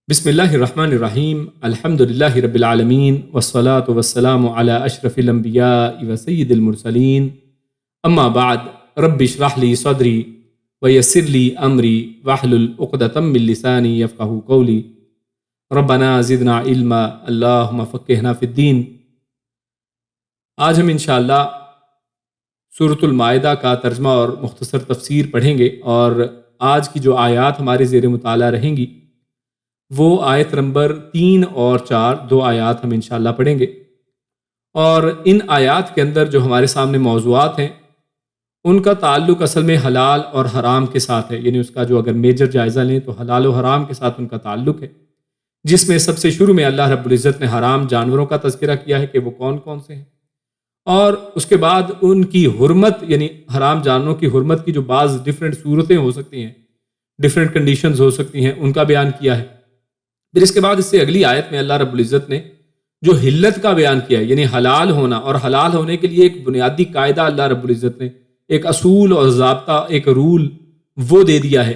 بسم اللہ الرحمن الرحیم الحمد للہ رب العالمین والصلاة والسلام علی اشرف الانبیاء وسید المرسلین اما بعد رب اشرح لی صدری ویسر لی امری واحلل عقدۃ من لسانی یفقہوا قولی ربنا زدنا علما اللہم فقہنا فی الدین۔ آج ہم انشاءاللہ سورۃ المائدہ کا ترجمہ اور مختصر تفسیر پڑھیں گے، اور آج کی جو آیات ہمارے زیر مطالعہ رہیں گی وہ آیت نمبر 3 اور 4 دو آیات ہم انشاءاللہ پڑھیں گے۔ اور ان آیات کے اندر جو ہمارے سامنے موضوعات ہیں ان کا تعلق اصل میں حلال اور حرام کے ساتھ ہے، یعنی اس کا جو اگر میجر جائزہ لیں تو حلال و حرام کے ساتھ ان کا تعلق ہے، جس میں سب سے شروع میں اللہ رب العزت نے حرام جانوروں کا تذکرہ کیا ہے کہ وہ کون کون سے ہیں، اور اس کے بعد ان کی حرمت، یعنی حرام جانوروں کی حرمت کی جو بعض ڈیفرنٹ صورتیں ہو سکتی ہیں، ڈیفرنٹ کنڈیشنز ہو سکتی ہیں، ان کا بیان کیا ہے۔ پھر اس کے بعد اس سے اگلی آیت میں اللہ رب العزت نے جو حلت کا بیان کیا ہے، یعنی حلال ہونا، اور حلال ہونے کے لیے ایک بنیادی قاعدہ اللہ رب العزت نے ایک اصول اور ضابطہ، ایک رول وہ دے دیا ہے،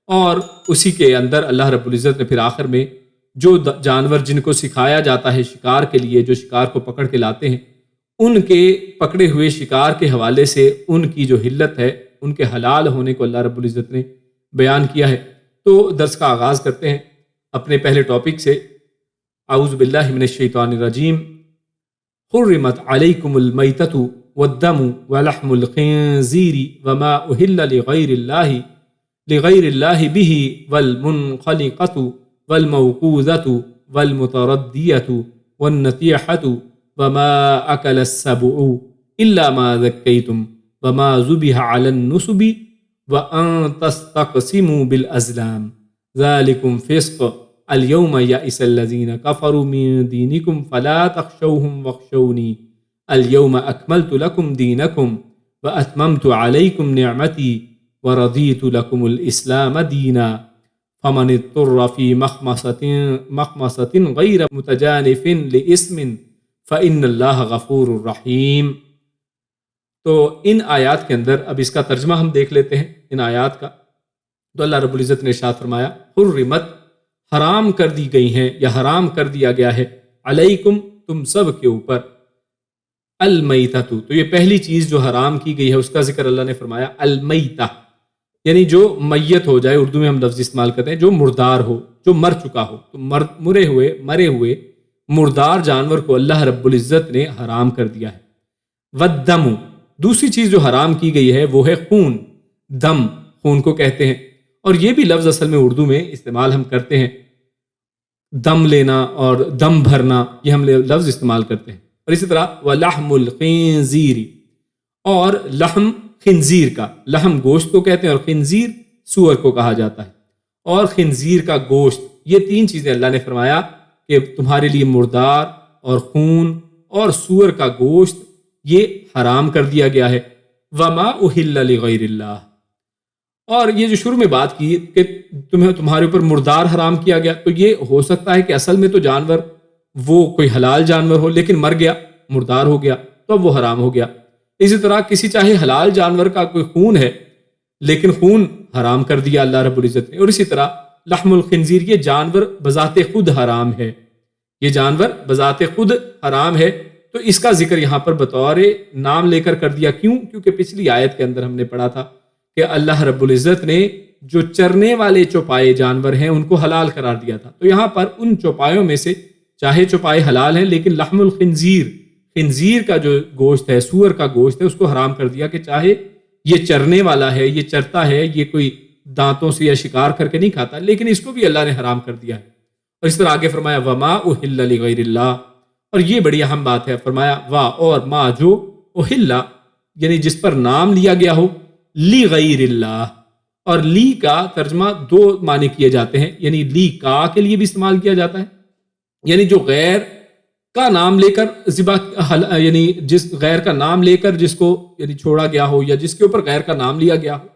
اور اسی کے اندر اللہ رب العزت نے پھر آخر میں جو جانور جن کو سکھایا جاتا ہے شکار کے لیے، جو شکار کو پکڑ کے لاتے ہیں، ان کے پکڑے ہوئے شکار کے حوالے سے ان کی جو حلت ہے، ان کے حلال ہونے کو اللہ رب العزت نے بیان کیا ہے۔ تو درس کا آغاز کرتے ہیں اپنے پہلے ٹاپک سے۔ اعوذ باللہ من الشیطان الرجیم۔ حرمت علیکم المیتۃ والدم ولحم الخنزیر وما اہل لغیر اللہ بہ والمنخلقۃ والموقوذۃ والمتردیۃ والنطیحۃ وما اکل السبع الا ما ذکیتم وما ذبح علی النصب وان تستقسموا بالازلام ذالکم فسق اليوم یئس الذین کفروا من دینکم فلا تخشوهم واخشونی اليوم اکملت لکم دینکم واتممت علیکم نعمتی ورضیت لکم الاسلام دینا فمن اضطر فی مخمصۃ غیر متجانف لإثم فإن اللہ غفور رحیم۔ تو ان آیات کے اندر اب اس کا ترجمہ ہم دیکھ لیتے ہیں ان آیات کا۔ تو اللہ رب العزت نے ارشاد فرمایا، حرمت حرام کر دی گئی ہیں یا حرام کر دیا گیا ہے، علیکم تم سب کے اوپر، المیتۃ، تو یہ پہلی چیز جو حرام کی گئی ہے اس کا ذکر اللہ نے فرمایا المیتہ، یعنی جو میت ہو جائے، اردو میں ہم لفظ استعمال کرتے ہیں جو مردار ہو، جو مر چکا ہو، تو مرے ہوئے مردار جانور کو اللہ رب العزت نے حرام کر دیا ہے۔ والدم، دوسری چیز جو حرام کی گئی ہے وہ ہے خون، دم خون کو کہتے ہیں، اور یہ بھی لفظ اصل میں اردو میں استعمال ہم کرتے ہیں، دم لینا اور دم بھرنا، یہ ہم لفظ استعمال کرتے ہیں۔ اور اسی طرح وَلَحْمُ الْخِنزِيرِ، اور لحم خنزیر کا، لحم گوشت کو کہتے ہیں اور خنزیر سور کو کہا جاتا ہے، اور خنزیر کا گوشت، یہ تین چیزیں اللہ نے فرمایا کہ تمہارے لیے مردار اور خون اور سور کا گوشت یہ حرام کر دیا گیا ہے۔ وَمَا أُحِلَّ لِغَيْرِ اللَّهِ، اور یہ جو شروع میں بات کی کہ تمہارے اوپر مردار حرام کیا گیا، تو یہ ہو سکتا ہے کہ اصل میں تو جانور وہ کوئی حلال جانور ہو لیکن مر گیا، مردار ہو گیا تو اب وہ حرام ہو گیا۔ اسی طرح کسی چاہے حلال جانور کا کوئی خون ہے لیکن خون حرام کر دیا اللہ رب العزت نے۔ اور اسی طرح لحم الخنزیر، یہ جانور بذات خود حرام ہے، یہ جانور بذات خود حرام ہے، تو اس کا ذکر یہاں پر بطور نام لے کر دیا۔ کیوں؟ کیونکہ پچھلی آیت کے اندر ہم نے پڑھا تھا کہ اللہ رب العزت نے جو چرنے والے چوپائے جانور ہیں ان کو حلال قرار دیا تھا، تو یہاں پر ان چوپایوں میں سے چاہے چوپائے حلال ہیں لیکن لحم الخنزیر، خنزیر کا جو گوشت ہے، سور کا گوشت ہے، اس کو حرام کر دیا کہ چاہے یہ چرنے والا ہے، یہ چرتا ہے، یہ کوئی دانتوں سے یا شکار کر کے نہیں کھاتا، لیکن اس کو بھی اللہ نے حرام کر دیا ہے۔ اور اس طرح آگے فرمایا وما اہل لغیر اللہ، اور یہ بڑی اہم بات ہے، فرمایا وا، اور ما جو اہل، یعنی جس پر نام لیا گیا ہو، لغیر اللہ، اور لی کا ترجمہ دو معنی کیے جاتے ہیں، یعنی لی کا کے لیے بھی استعمال کیا جاتا ہے، یعنی جو غیر کا نام لے کر ذبح، یعنی جس غیر کا نام لے کر جس کو یعنی چھوڑا گیا ہو، یا جس کے اوپر غیر کا نام لیا گیا ہو،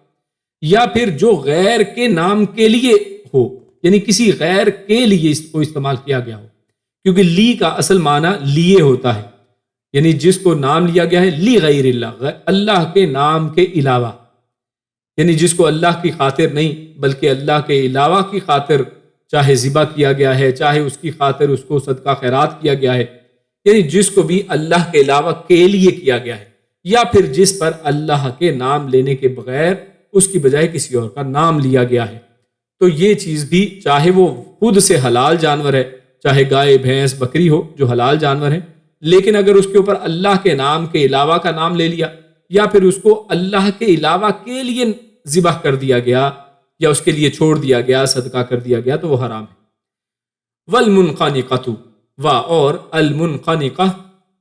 یا پھر جو غیر کے نام کے لیے ہو، یعنی کسی غیر کے لیے اس کو استعمال کیا گیا ہو، کیونکہ لی کا اصل معنی لیے ہوتا ہے، یعنی جس کو نام لیا گیا ہے لی غیر اللہ، اللہ کے نام کے علاوہ، یعنی جس کو اللہ کی خاطر نہیں بلکہ اللہ کے علاوہ کی خاطر چاہے ذبح کیا گیا ہے، چاہے اس کی خاطر اس کو صدقہ خیرات کیا گیا ہے، یعنی جس کو بھی اللہ کے علاوہ کے لیے کیا گیا ہے، یا پھر جس پر اللہ کے نام لینے کے بغیر اس کی بجائے کسی اور کا نام لیا گیا ہے، تو یہ چیز بھی چاہے وہ خود سے حلال جانور ہے، چاہے گائے بھینس بکری ہو جو حلال جانور ہے، لیکن اگر اس کے اوپر اللہ کے نام کے علاوہ کا نام لے لیا، یا پھر اس کو اللہ کے علاوہ کے لیے ذبح کر دیا گیا یا اس کے لیے چھوڑ دیا گیا، صدقہ کر دیا گیا، تو وہ حرام ہے۔ والمنخنقۃ، و اور المنخنقہ،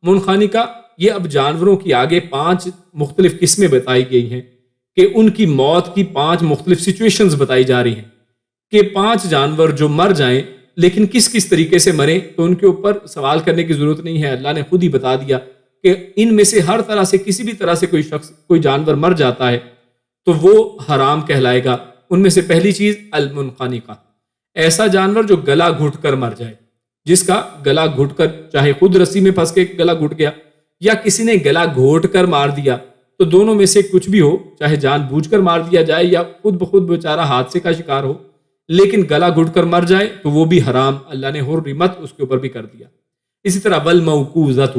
منخنقہ، یہ اب جانوروں کی آگے 5 مختلف قسمیں بتائی گئی ہیں کہ ان کی موت کی 5 مختلف سچویشنز بتائی جا رہی ہیں کہ 5 جانور جو مر جائیں لیکن کس کس طریقے سے مریں، تو ان کے اوپر سوال کرنے کی ضرورت نہیں ہے، اللہ نے خود ہی بتا دیا کہ ان میں سے ہر طرح سے کسی بھی طرح سے کوئی شخص کوئی جانور مر جاتا ہے تو وہ حرام کہلائے گا۔ ان میں سے پہلی چیز المنخنقہ، ایسا جانور جو گلا گھٹ کر مر جائے، جس کا گلا گھٹ کر، چاہے خود رسی میں پھنس کے گلا گھٹ گیا یا کسی نے گلا گھوٹ کر مار دیا، تو دونوں میں سے کچھ بھی ہو، چاہے جان بوجھ کر مار دیا جائے یا خود بخود بیچارہ حادثے کا شکار ہو، لیکن گلا گھٹ کر مر جائے تو وہ بھی حرام، اللہ نے حرمت اس کے اوپر بھی کر دیا۔ اسی طرح والموقوذۃ،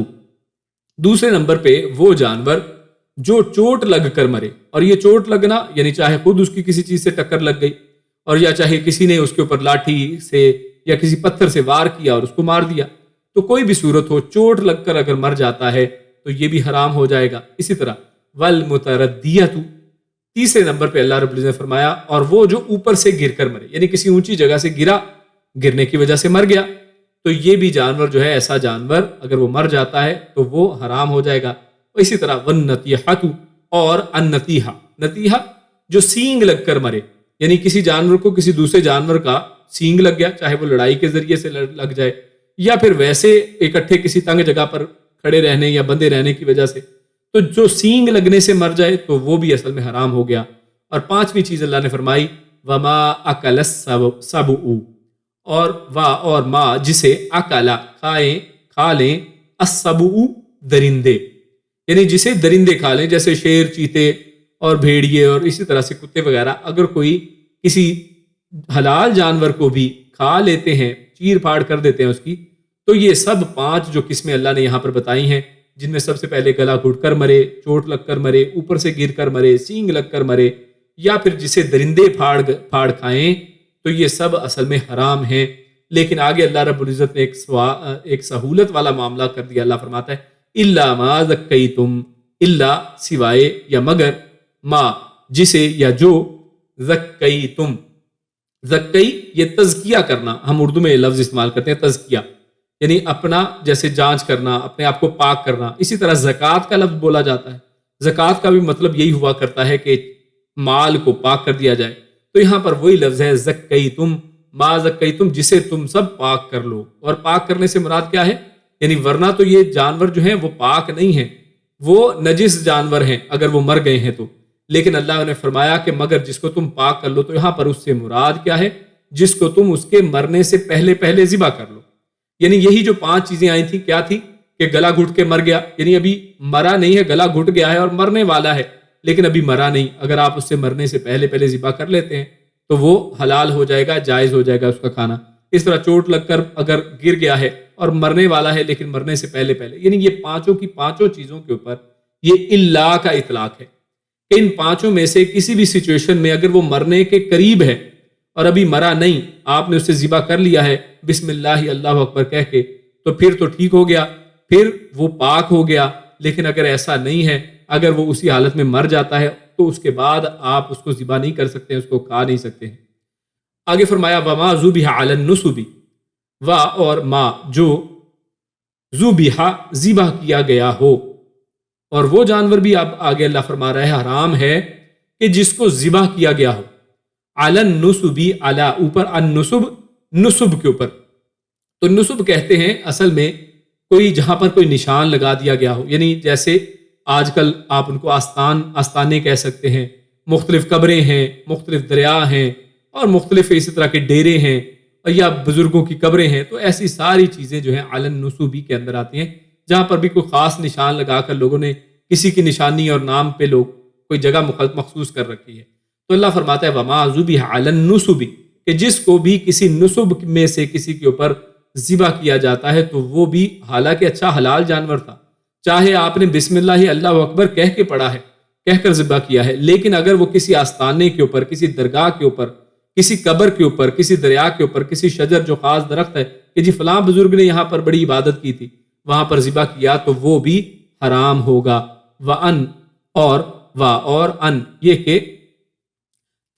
دوسرے نمبر پہ وہ جانور جو چوٹ لگ کر مرے، اور یہ چوٹ لگنا یعنی چاہے خود اس کی کسی چیز سے ٹکر لگ گئی، اور یا چاہے کسی نے اس کے اوپر لاٹھی سے یا کسی پتھر سے وار کیا اور اس کو مار دیا، تو کوئی بھی صورت ہو، چوٹ لگ کر اگر مر جاتا ہے تو یہ بھی حرام ہو جائے گا۔ اسی طرح والمتردیۃ، تیسرے نمبر پہ اللہ رب العزت نے فرمایا اور وہ جو اوپر سے گر کر مرے، یعنی کسی اونچی جگہ سے گرا، گرنے کی وجہ سے مر گیا، تو یہ بھی جانور جو ہے، ایسا جانور اگر وہ مر جاتا ہے تو وہ حرام ہو جائے گا۔ اسی طرح والنطیحۃ، اور النطیحہ، نطیحہ جو سینگ لگ کر مرے، یعنی کسی جانور کو کسی دوسرے جانور کا سینگ لگ گیا، چاہے وہ لڑائی کے ذریعے سے لگ جائے یا پھر ویسے اکٹھے کسی تنگ جگہ پر کھڑے رہنے یا بندے رہنے کی وجہ سے، تو جو سینگ لگنے سے مر جائے تو وہ بھی اصل میں حرام ہو گیا۔ اور 5ویں چیز اللہ نے فرمائی وما اکل السبع، اور اور ما جسے اکلا کھا لیں السبع درندے، یعنی جسے درندے کھا لیں، جیسے شیر، چیتے اور بھیڑیے اور اسی طرح سے کتے وغیرہ، اگر کوئی کسی حلال جانور کو بھی کھا لیتے ہیں، چیر پھاڑ کر دیتے ہیں اس کی، تو یہ سب 5 جو قسمیں اللہ نے یہاں پر بتائی ہیں، جن میں سب سے پہلے گلا گھٹ کر مرے، چوٹ لگ کر مرے، اوپر سے گر کر مرے، سینگ لگ کر مرے، یا پھر جسے درندے پھاڑ کھائیں، تو یہ سب اصل میں حرام ہیں۔ لیکن آگے اللہ رب العزت نے ایک سہولت والا معاملہ کر دیا۔ اللہ فرماتا ہے الا ما ذکیتم، الا سوائے یا مگر، ما جسے یا جو، ذکیتم، زکی یہ تزکیہ کرنا، ہم اردو میں لفظ استعمال کرتے ہیں تزکیہ، یعنی اپنا جیسے جانچ کرنا، اپنے آپ کو پاک کرنا۔ اسی طرح زکوٰۃ کا لفظ بولا جاتا ہے، زکوٰۃ کا بھی مطلب یہی ہوا کرتا ہے کہ مال کو پاک کر دیا جائے، تو یہاں پر وہی لفظ ہے زکیتم، ما زکیتم، جسے تم سب پاک کر لو۔ اور پاک کرنے سے مراد کیا ہے؟ یعنی ورنہ تو یہ جانور جو ہیں وہ پاک نہیں ہیں، وہ نجس جانور ہیں اگر وہ مر گئے ہیں تو، لیکن اللہ نے فرمایا کہ مگر جس کو تم پاک کر لو، تو یہاں پر اس سے مراد کیا ہے؟ جس کو تم اس کے مرنے سے پہلے ذبح کر لو۔ یعنی یہی جو 5 چیزیں آئی تھیں، کیا تھی؟ کہ گلا گھٹ کے مر گیا، یعنی ابھی مرا نہیں ہے، گلا گھٹ گیا ہے اور مرنے والا ہے لیکن ابھی مرا نہیں، اگر آپ اس سے مرنے سے پہلے ذبح کر لیتے ہیں تو وہ حلال ہو جائے گا، جائز ہو جائے گا اس کا کھانا۔ اس طرح چوٹ لگ کر اگر گر گیا ہے اور مرنے والا ہے لیکن مرنے سے پہلے، یعنی یہ 5 کی 5 چیزوں کے اوپر یہ اللہ کا اطلاق ہے کہ ان 5 میں سے کسی بھی سچویشن میں اگر وہ مرنے کے قریب ہے اور ابھی مرا نہیں، آپ نے اسے ذبح کر لیا ہے بسم اللہ اللہ اکبر کہہ کے، تو پھر تو ٹھیک ہو گیا، پھر وہ پاک ہو گیا۔ لیکن اگر ایسا نہیں ہے، اگر وہ اسی حالت میں مر جاتا ہے تو اس کے بعد آپ اس کو ذبح نہیں کر سکتے، اس کو کھا نہیں سکتے ہیں۔ آگے فرمایا وما ذبح علی النصب، و اور ما جو ذبح ذبح کیا گیا ہو، اور وہ جانور بھی اب آگے اللہ فرما رہا ہے حرام ہے کہ جس کو ذبح کیا گیا ہو، علی النصب، علی اوپر، النصب نصب کے اوپر، تو نصب کہتے ہیں اصل میں کوئی جہاں پر کوئی نشان لگا دیا گیا ہو، یعنی جیسے آج کل آپ ان کو آستانے کہہ سکتے ہیں، مختلف قبریں ہیں، مختلف دریا ہیں اور مختلف اسی طرح کے ڈیرے ہیں یا بزرگوں کی قبریں ہیں، تو ایسی ساری چیزیں جو ہیں علی النصب کے اندر آتی ہیں، جہاں پر بھی کوئی خاص نشان لگا کر لوگوں نے کسی کی نشانی اور نام پہ لوگ کوئی جگہ مخصوص کر رکھی ہے۔ تو اللہ فرماتا ہے وما ذبح علی النصب، کہ جس کو بھی کسی نسب میں سے کسی کے اوپر ذبح کیا جاتا ہے تو وہ بھی حالانکہ اچھا حلال جانور تھا، چاہے آپ نے بسم اللہ اللہ اکبر کہہ کے پڑھا ہے، کہہ کر ذبح کیا ہے، لیکن اگر وہ کسی آستانے کے اوپر، کسی درگاہ کے اوپر، کسی قبر کے اوپر، کسی دریا کے اوپر، کسی شجر جو خاص درخت ہے کہ جی فلاں بزرگ نے یہاں پر بڑی عبادت کی تھی، وہاں پر ذبح کیا تو وہ بھی حرام ہوگا۔ وَأَن اور ان یہ کہ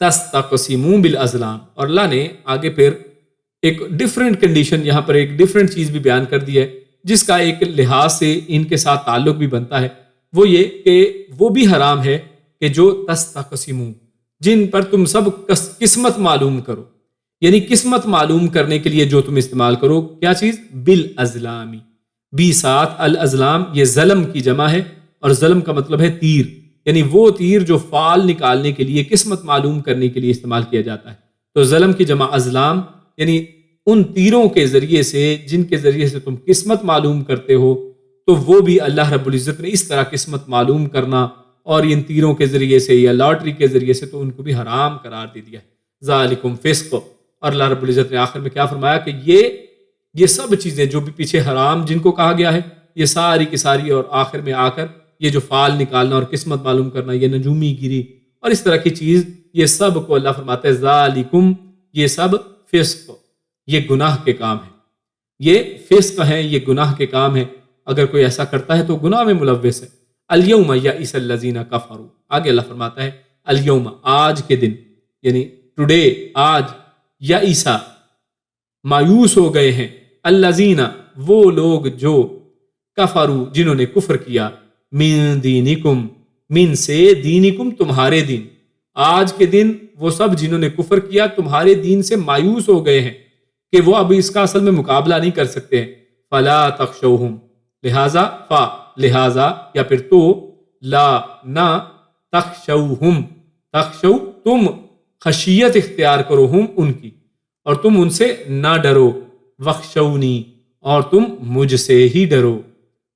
تستقسموا بالازلام، اور اللہ نے آگے پھر ایک ڈیفرنٹ کنڈیشن، یہاں پر ایک ڈیفرنٹ چیز بھی بیان کر دی ہے جس کا ایک لحاظ سے ان کے ساتھ تعلق بھی بنتا ہے، وہ یہ کہ وہ بھی حرام ہے کہ جو تستقسموا، جن پر تم سب قسمت معلوم کرو، یعنی قسمت معلوم کرنے کے لیے جو تم استعمال کرو، کیا چیز؟ بالازلامی، بی ساتھ الازلام، یہ ظلم کی جمع ہے، اور ظلم کا مطلب ہے تیر، یعنی وہ تیر جو فال نکالنے کے لیے، قسمت معلوم کرنے کے لیے استعمال کیا جاتا ہے۔ تو ظلم کی جمع ازلام، یعنی ان تیروں کے ذریعے سے جن کے ذریعے سے تم قسمت معلوم کرتے ہو، تو وہ بھی اللہ رب العزت نے اس طرح قسمت معلوم کرنا اور ان تیروں کے ذریعے سے یا لاٹری کے ذریعے سے تو ان کو بھی حرام قرار دے دیا ہے۔ ذالکم فسق، اور اللہ رب العزت نے آخر میں کیا فرمایا کہ یہ سب چیزیں جو بھی پیچھے حرام جن کو کہا گیا ہے، یہ ساری کی ساری، اور آخر میں آ کر یہ جو فال نکالنا اور قسمت معلوم کرنا، یہ نجومی گیری اور اس طرح کی چیز، یہ سب کو اللہ فرماتا ہے ذالکم، یہ سب فسق، یہ گناہ کے کام ہیں، یہ فسق ہیں، یہ گناہ کے کام ہیں۔ اگر کوئی ایسا کرتا ہے تو گناہ میں ملوث ہے۔ الیوم یئس الذین کفروا، آگے اللہ فرماتا ہے الیوم، آج کے دن، یعنی ٹوڈے، آج، یئس، مایوس ہو گئے ہیں، الذین، وہ لوگ جو، کفروا، جنہوں نے کفر کیا، من دینکم، من سے دینکم، تمہارے دین، آج کے دن وہ سب جنہوں نے کفر کیا تمہارے دین سے مایوس ہو گئے ہیں کہ وہ اب اس کا اصل میں مقابلہ نہیں کر سکتے ہیں۔ فلا تخشوہم، لہذا یا پھر تو، لا، نہ، تخشوہم، تخشو، تم خشیت اختیار کرو، ہم، ان کی، اور تم ان سے نہ ڈرو، وخشونی، اور تم مجھ سے ہی ڈرو۔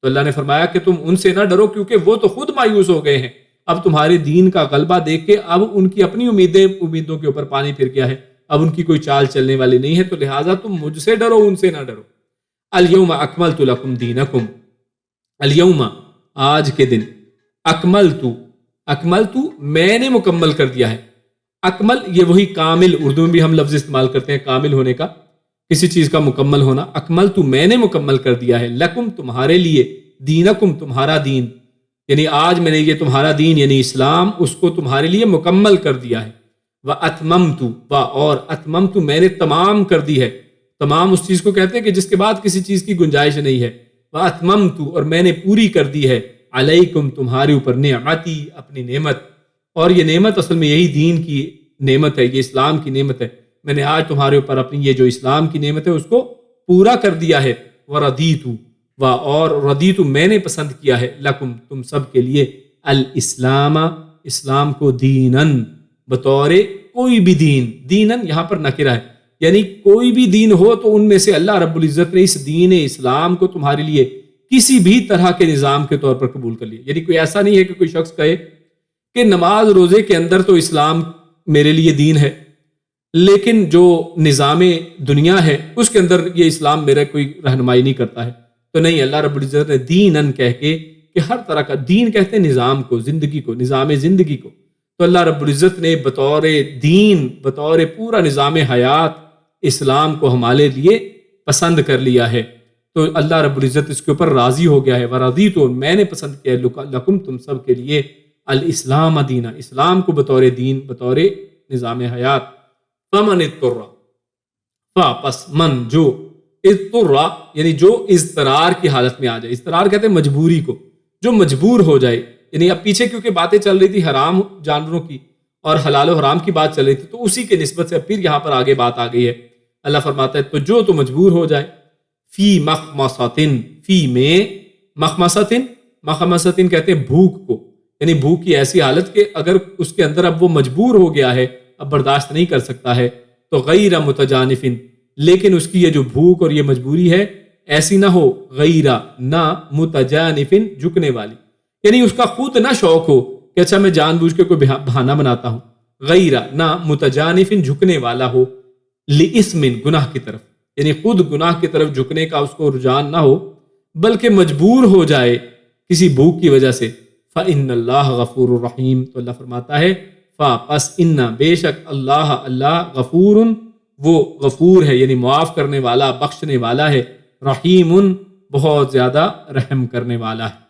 تو اللہ نے فرمایا کہ تم ان سے نہ ڈرو کیونکہ وہ تو خود مایوس ہو گئے ہیں، اب تمہارے دین کا غلبہ دیکھ کے اب ان کی اپنی امیدوں کے اوپر پانی پھر گیا ہے، اب ان کی کوئی چال چلنے والی نہیں ہے، تو لہٰذا تم مجھ سے ڈرو، ان سے نہ ڈرو۔ الیوم اکملت لکم دینکم، الیوم، آج کے دن، اکملت، میں نے مکمل کر دیا ہے۔ اکمل، یہ وہی کامل، اردو میں بھی ہم لفظ استعمال کرتے ہیں کامل ہونے کا، کسی چیز کا مکمل ہونا۔ اکملت، میں نے مکمل کر دیا ہے، لکم، تمہارے لیے، دینکم، تمہارا دین، یعنی آج میں نے یہ تمہارا دین یعنی اسلام، اس کو تمہارے لیے مکمل کر دیا ہے۔ وَأَتْمَمْتُ، اور اتممت، میں نے تمام کر دی ہے، تمام اس چیز کو کہتے ہیں کہ جس کے بعد کسی چیز کی گنجائش نہیں ہے۔ وَأَتْمَمْتُ، اور میں نے پوری کر دی ہے، علیکم، تمہارے اوپر، نعمتی، اپنی نعمت، اور یہ نعمت اصل میں یہی دین کی نعمت ہے، یہ اسلام کی نعمت ہے، میں نے آج تمہارے اوپر اپنی یہ جو اسلام کی نعمت ہے اس کو پورا کر دیا ہے۔ وَرَضِیتُ، اور رضیت، میں نے پسند کیا ہے، لکم، تم سب کے لیے، الاسلام، اسلام کو، دینن، بطور کوئی بھی دین، دینن یہاں پر نکرہ ہے، یعنی کوئی بھی دین ہو تو ان میں سے اللہ رب العزت نے اس دین اسلام کو تمہارے لیے کسی بھی طرح کے نظام کے طور پر قبول کر لیا۔ یعنی کوئی ایسا نہیں ہے کہ کوئی شخص کہے کہ نماز روزے کے اندر تو اسلام میرے لیے دین ہے، لیکن جو نظام دنیا ہے اس کے اندر یہ اسلام میرا کوئی رہنمائی نہیں کرتا ہے۔ تو نہیں، اللہ رب العزت نے دینن کہہ کے، کہ ہر طرح کا دین کہتے ہیں نظام کو، زندگی کو، نظام زندگی کو، تو اللہ رب العزت نے بطور دین، بطور پورا نظام حیات، اسلام کو ہمارے لیے پسند کر لیا ہے، تو اللہ رب العزت اس کے اوپر راضی ہو گیا ہے۔ وَرَضِیتُ، میں نے پسند کیا ہے، لکم، تم سب کے لیے، الاسلام دینا، اسلام کو بطور دین، بطور نظام حیات۔ فَمَنِ اضْطُرَّ، پس من، جو، اضطر، یعنی جو اضطرار کی حالت میں آ جائے، اضطرار کہتے ہیں مجبوری کو، جو مجبور ہو جائے، یعنی اب پیچھے کیونکہ باتیں چل رہی تھی حرام جانوروں کی اور حلال و حرام کی بات چل رہی تھی، تو اسی کے نسبت سے پھر یہاں پر آگے بات آ گئی ہے۔ اللہ فرماتا ہے تو جو تو مجبور ہو جائے، فی مخمصۃ، فی میں، مخمصۃ کہتے ہیں بھوک کو، یعنی بھوک کی ایسی حالت کہ اگر اس کے اندر اب وہ مجبور ہو گیا ہے، اب برداشت نہیں کر سکتا ہے، تو غیر متجانف، لیکن اس کی یہ جو بھوک اور یہ مجبوری ہے ایسی نہ ہو، غیر، نہ، متجانف، جھکنے والی، یعنی اس کا خود نہ شوق ہو کہ اچھا میں جان بوجھ کے کوئی بہانہ بناتا ہوں، غیر، نہ، متجانف، جھکنے والا ہو، لِإِثْمٍ گناہ کی طرف، یعنی خود گناہ کی طرف جھکنے کا اس کو رجحان نہ ہو بلکہ مجبور ہو جائے کسی بھوک کی وجہ سے، فَإِنَّ اللَّهَ غَفُورٌ رَحِيمٌ، تو اللہ فرماتا ہے پس اِنَّ بے شک اللہ غفور، وہ غفور ہے یعنی معاف کرنے والا، بخشنے والا ہے، رحیم بہت زیادہ رحم کرنے والا ہے۔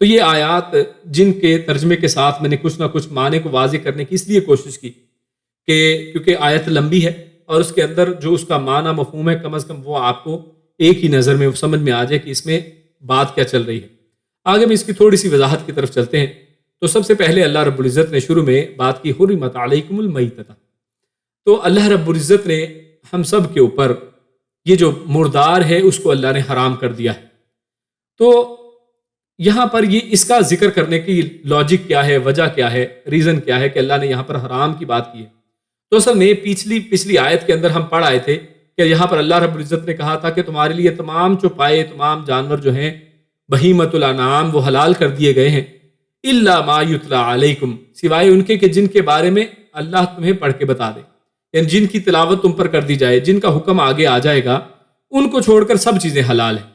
تو یہ آیات جن کے ترجمے کے ساتھ میں نے کچھ نہ کچھ معنی کو واضح کرنے کی اس لیے کوشش کی کہ کیونکہ آیت لمبی ہے اور اس کے اندر جو اس کا معنی مفہوم ہے کم از کم وہ آپ کو ایک ہی نظر میں سمجھ میں آ جائے کہ اس میں بات کیا چل رہی ہے۔ آگے میں اس کی تھوڑی سی وضاحت کی طرف چلتے ہیں۔ تو سب سے پہلے اللہ رب العزت نے شروع میں بات کی حرمت علیکم المیتۃ، تو اللہ رب العزت نے ہم سب کے اوپر یہ جو مردار ہے اس کو اللہ نے حرام کر دیا ہے۔ تو یہاں پر یہ اس کا ذکر کرنے کی لاجک کیا ہے، وجہ کیا ہے، ریزن کیا ہے کہ اللہ نے یہاں پر حرام کی بات کی ہے؟ تو اصل میں پچھلی آیت کے اندر ہم پڑھ آئے تھے کہ یہاں پر اللہ رب العزت نے کہا تھا کہ تمہارے لیے تمام چوپائے، تمام جانور جو ہیں بہیمۃ الانعام وہ حلال کر دیے گئے ہیں، الا ما یتلی علیکم، سوائے ان کے کہ جن کے بارے میں اللہ تمہیں پڑھ کے بتا دے، یعنی جن کی تلاوت تم پر کر دی جائے، جن کا حکم آگے آ جائے گا، ان کو چھوڑ کر سب چیزیں حلال ہیں۔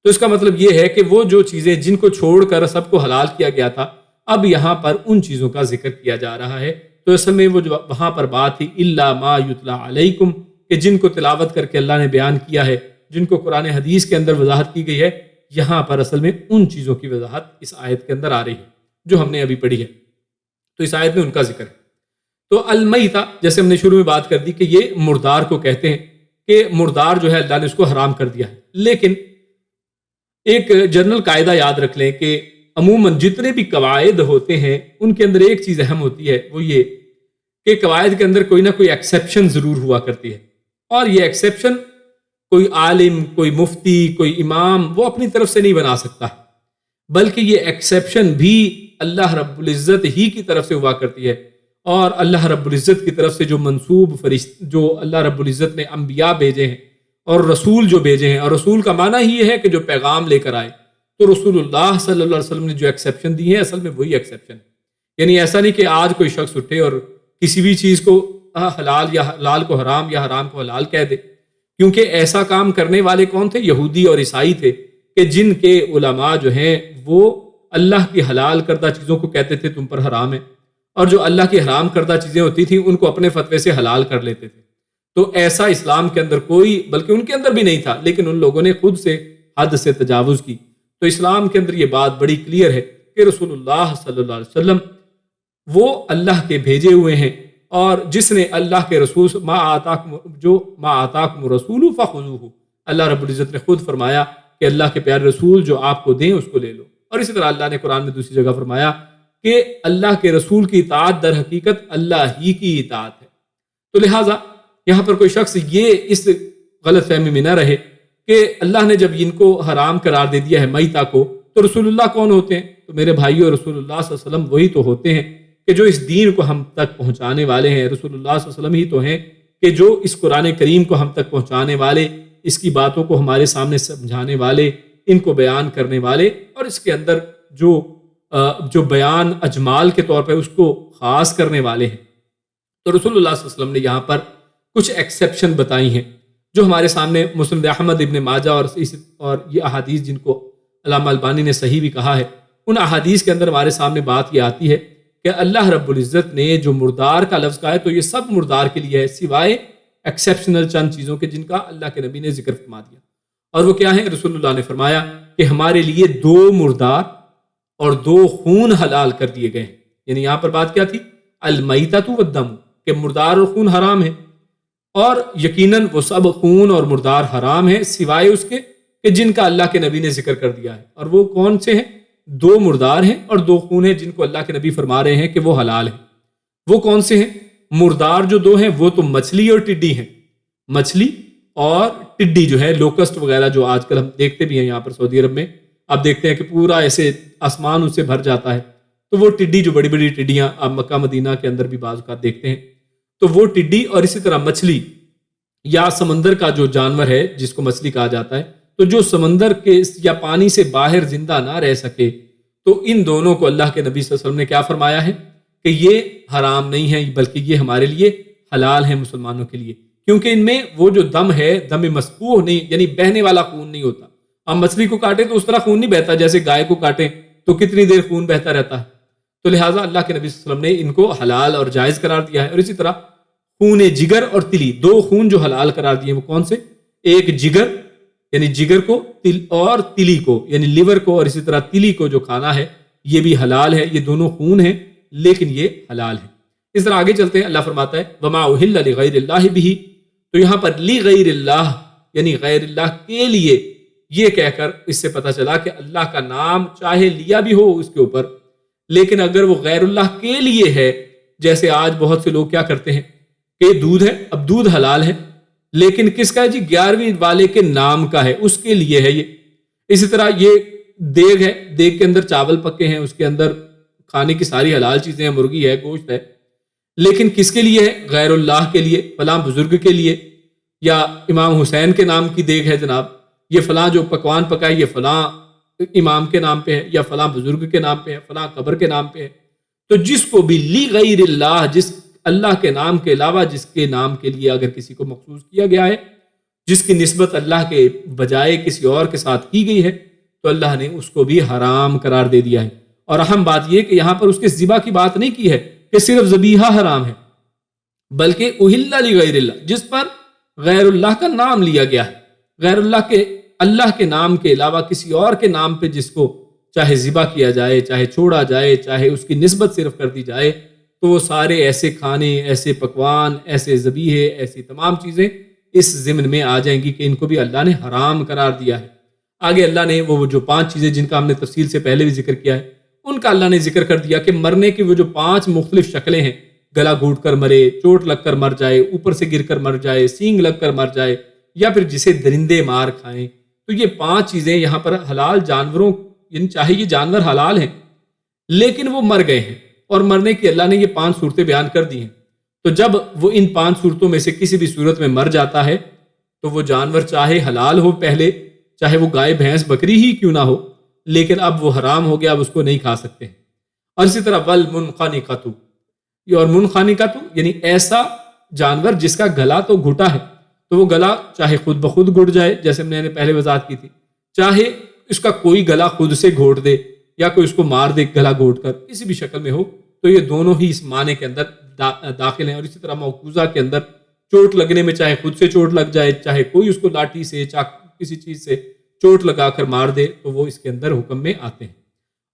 تو اس کا مطلب یہ ہے کہ وہ جو چیزیں جن کو چھوڑ کر سب کو حلال کیا گیا تھا، اب یہاں پر ان چیزوں کا ذکر کیا جا رہا ہے۔ تو اصل میں وہ جو وہاں پر بات تھی الا ما یتلی علیکم، کہ جن کو تلاوت کر کے اللہ نے بیان کیا ہے، جن کو قرآن حدیث کے اندر وضاحت کی گئی ہے، یہاں پر اصل میں ان چیزوں کی وضاحت اس آیت کے اندر آ رہی ہے جو ہم نے ابھی پڑھی ہے۔ تو اس آیت میں ان کا ذکر ہے۔ تو المیتہ جیسے ہم نے شروع میں بات کر دی کہ یہ مردار کو کہتے ہیں، کہ مردار جو ہے اللہ نے اس کو حرام کر دیا ہے۔ لیکن ایک جنرل قاعدہ یاد رکھ لیں کہ عموماً جتنے بھی قواعد ہوتے ہیں ان کے اندر ایک چیز اہم ہوتی ہے، وہ یہ کہ قواعد کے اندر کوئی نہ کوئی ایکسیپشن ضرور ہوا کرتی ہے، اور یہ ایکسیپشن کوئی عالم، کوئی مفتی، کوئی امام وہ اپنی طرف سے نہیں بنا سکتا، بلکہ یہ ایکسیپشن بھی اللہ رب العزت ہی کی طرف سے ہوا کرتی ہے، اور اللہ رب العزت کی طرف سے جو منسوب جو اللہ رب العزت نے انبیاء بھیجے ہیں اور رسول جو بھیجے ہیں، اور رسول کا معنی ہی یہ ہے کہ جو پیغام لے کر آئے، تو رسول اللہ صلی اللہ علیہ وسلم نے جو ایکسیپشن دی ہے اصل میں وہی ایکسیپشن ہے۔ یعنی ایسا نہیں کہ آج کوئی شخص اٹھے اور کسی بھی چیز کو حلال یا حلال کو حرام یا حرام کو حلال کہہ دے، کیونکہ ایسا کام کرنے والے کون تھے؟ یہودی اور عیسائی تھے، کہ جن کے علماء جو ہیں وہ اللہ کی حلال کردہ چیزوں کو کہتے تھے تم پر حرام ہے، اور جو اللہ کی حرام کردہ چیزیں ہوتی تھیں ان کو اپنے فتوے سے حلال کر لیتے تھے۔ تو ایسا اسلام کے اندر کوئی، بلکہ ان کے اندر بھی نہیں تھا، لیکن ان لوگوں نے خود سے حد سے تجاوز کی۔ تو اسلام کے اندر یہ بات بڑی کلیئر ہے کہ رسول اللہ صلی اللہ علیہ وسلم وہ اللہ کے بھیجے ہوئے ہیں، اور جس نے اللہ کے رسول ما آتاکم رسول فخذوہ، اللہ رب العزت نے خود فرمایا کہ اللہ کے پیارے رسول جو آپ کو دیں اس کو لے لو۔ اور اسی طرح اللہ نے قرآن میں دوسری جگہ فرمایا کہ اللہ کے رسول کی اطاعت در حقیقت اللہ ہی کی اطاعت ہے۔ تو لہٰذا یہاں پر کوئی شخص یہ اس غلط فہمی میں نہ رہے کہ اللہ نے جب ان کو حرام قرار دے دیا ہے میتہ کو، تو رسول اللہ کون ہوتے ہیں؟ تو میرے بھائیو، رسول اللہ صلی اللہ علیہ وسلم وہی تو ہوتے ہیں کہ جو اس دین کو ہم تک پہنچانے والے ہیں۔ رسول اللہ صلی اللہ علیہ وسلم ہی تو ہیں کہ جو اس قرآن کریم کو ہم تک پہنچانے والے، اس کی باتوں کو ہمارے سامنے سمجھانے والے، ان کو بیان کرنے والے، اور اس کے اندر جو بیان اجمال کے طور پہ اس کو خاص کرنے والے ہیں۔ تو رسول اللہ صلی اللہ علیہ وسلم نے یہاں پر کچھ ایکسیپشن بتائی ہیں جو ہمارے سامنے مسند احمد ابن ماجہ اور یہ احادیث جن کو علامہ البانی نے صحیح بھی کہا ہے، ان احادیث کے اندر ہمارے سامنے بات یہ آتی ہے کہ اللہ رب العزت نے جو مردار کا لفظ کہا ہے تو یہ سب مردار کے لیے ہے، سوائے ایکسیپشنل چند چیزوں کے جن کا اللہ کے نبی نے ذکر فرما دیا۔ اور وہ کیا ہیں؟ رسول اللہ نے فرمایا کہ ہمارے لیے 2 مردار اور 2 خون حلال کر دیے گئے ہیں۔ یعنی یہاں پر بات کیا تھی؟ المیتۃ والدم، کہ مردار اور خون حرام ہے، اور یقیناً وہ سب خون اور مردار حرام ہیں سوائے اس کے کہ جن کا اللہ کے نبی نے ذکر کر دیا ہے۔ اور وہ کون سے ہیں؟ 2 مردار ہیں اور 2 خون ہیں جن کو اللہ کے نبی فرما رہے ہیں کہ وہ حلال ہیں۔ وہ کون سے ہیں؟ مردار جو 2 ہیں وہ تو مچھلی اور ٹڈی ہیں۔ مچھلی اور ٹڈی جو ہے، لوکسٹ وغیرہ جو آج کل ہم دیکھتے بھی ہیں یہاں پر سعودی عرب میں، آپ دیکھتے ہیں کہ پورا ایسے آسمان ان سے بھر جاتا ہے، تو وہ ٹڈی جو بڑی بڑی ٹڈیاں آپ مکہ مدینہ کے اندر بھی بعض اوقات دیکھتے ہیں، تو وہ ٹڈی اور اسی طرح مچھلی یا سمندر کا جو جانور ہے جس کو مچھلی کہا جاتا ہے، تو جو سمندر کے یا پانی سے باہر زندہ نہ رہ سکے، تو ان دونوں کو اللہ کے نبی صلی اللہ علیہ وسلم نے کیا فرمایا ہے کہ یہ حرام نہیں ہے بلکہ یہ ہمارے لیے حلال ہیں مسلمانوں کے لیے، کیونکہ ان میں وہ جو دم ہے دم مسفوح نہیں، یعنی بہنے والا خون نہیں ہوتا. ہم مچھلی کو کاٹیں تو اس طرح خون نہیں بہتا جیسے گائے کو کاٹیں تو کتنی دیر خون بہتا رہتا ہے. تو لہٰذا اللہ کے نبی صلی اللہ علیہ وسلم نے ان کو حلال اور جائز قرار دیا ہے. اور اسی طرح خون جگر اور تلی، دو خون جو حلال قرار دیے وہ کون سے؟ ایک جگر یعنی جگر کو، اور تلی کو یعنی لیور کو، اور اسی طرح تلی کو جو کھانا ہے یہ بھی حلال ہے. یہ دونوں خون ہیں لیکن یہ حلال ہے. اس طرح آگے چلتے ہیں. اللہ فرماتا ہے وما اہل لغیر اللہ بہ، تو یہاں پر لغیر اللہ یعنی غیر اللہ کے لیے، یہ کہہ کر اس سے پتہ چلا کہ اللہ کا نام چاہے لیا بھی ہو اس کے اوپر، لیکن اگر وہ غیر اللہ کے لیے ہے، جیسے آج بہت سے لوگ کیا کرتے ہیں کہ دودھ ہے، اب دودھ حلال ہے لیکن کس کا ہے جی؟ 11ویں والے کے نام کا ہے، اس کے لیے ہے یہ. اسی طرح یہ دیگ ہے، دیگ کے اندر چاول پکے ہیں، اس کے اندر کھانے کی ساری حلال چیزیں ہیں، مرغی ہے، گوشت ہے، لیکن کس کے لیے ہے؟ غیر اللہ کے لیے، فلاں بزرگ کے لیے، یا امام حسین کے نام کی دیگ ہے جناب، یہ فلاں جو پکوان پکائے یہ فلاں امام کے نام پہ ہے، یا فلاں بزرگ کے نام پہ ہے، فلاں قبر کے نام پہ ہے. تو جس کو بھی لغیر اللہ، جس اللہ کے نام کے علاوہ جس کے نام کے لیے اگر کسی کو مخصوص کیا گیا ہے، جس کی نسبت اللہ کے بجائے کسی اور کے ساتھ کی گئی ہے، تو اللہ نے اس کو بھی حرام قرار دے دیا ہے. اور اہم بات یہ کہ یہاں پر اس کے ذبح کی بات نہیں کی ہے کہ صرف ذبیحہ حرام ہے، بلکہ اہل لغیر اللہ، جس پر غیر اللہ کا نام لیا گیا ہے، غیر اللہ کے نام کے علاوہ کسی اور کے نام پہ جس کو چاہے ذبح کیا جائے، چاہے چھوڑا جائے، چاہے اس کی نسبت صرف کر دی جائے، تو وہ سارے ایسے کھانے، ایسے پکوان، ایسے ذبیحے، ایسی تمام چیزیں اس ضمن میں آ جائیں گی کہ ان کو بھی اللہ نے حرام قرار دیا ہے. آگے اللہ نے وہ جو 5 چیزیں جن کا ہم نے تفصیل سے پہلے بھی ذکر کیا ہے، ان کا اللہ نے ذکر کر دیا کہ مرنے کی وہ جو 5 مختلف شکلیں ہیں، گلا گھوٹ کر مرے، چوٹ لگ کر مر جائے، اوپر سے گر کر مر جائے، سینگ لگ کر مر جائے، یا پھر جسے درندے مار کھائیں. تو یہ 5 چیزیں یہاں پر حلال جانوروں، یعنی چاہے یہ جانور حلال ہیں لیکن وہ مر گئے ہیں، اور مرنے کی اللہ نے یہ 5 صورتیں بیان کر دی ہیں. تو جب وہ ان 5 صورتوں میں سے کسی بھی صورت میں مر جاتا ہے تو وہ جانور چاہے حلال ہو پہلے، چاہے وہ گائے بھینس بکری ہی کیوں نہ ہو، لیکن اب وہ حرام ہو گیا، اب اس کو نہیں کھا سکتے ہیں. اور اسی طرح والمنخنقۃ، اور منخنقۃ یعنی ایسا جانور جس کا گلا تو گھٹا ہے، تو وہ گلا چاہے خود بخود گھٹ جائے جیسے میں نے پہلے وضاحت کی تھی، چاہے اس کا کوئی گلا خود سے گھوٹ دے یا کوئی اس کو مار دے گلا گھوٹ کر، کسی بھی شکل میں ہو، تو یہ دونوں ہی اس معنی کے اندر داخل ہیں. اور اسی طرح موقوذہ کے اندر چوٹ لگنے میں چاہے خود سے چوٹ لگ جائے، چاہے کوئی اس کو لاٹھی سے کسی چیز سے چوٹ لگا کر مار دے، تو وہ اس کے اندر حکم میں آتے ہیں.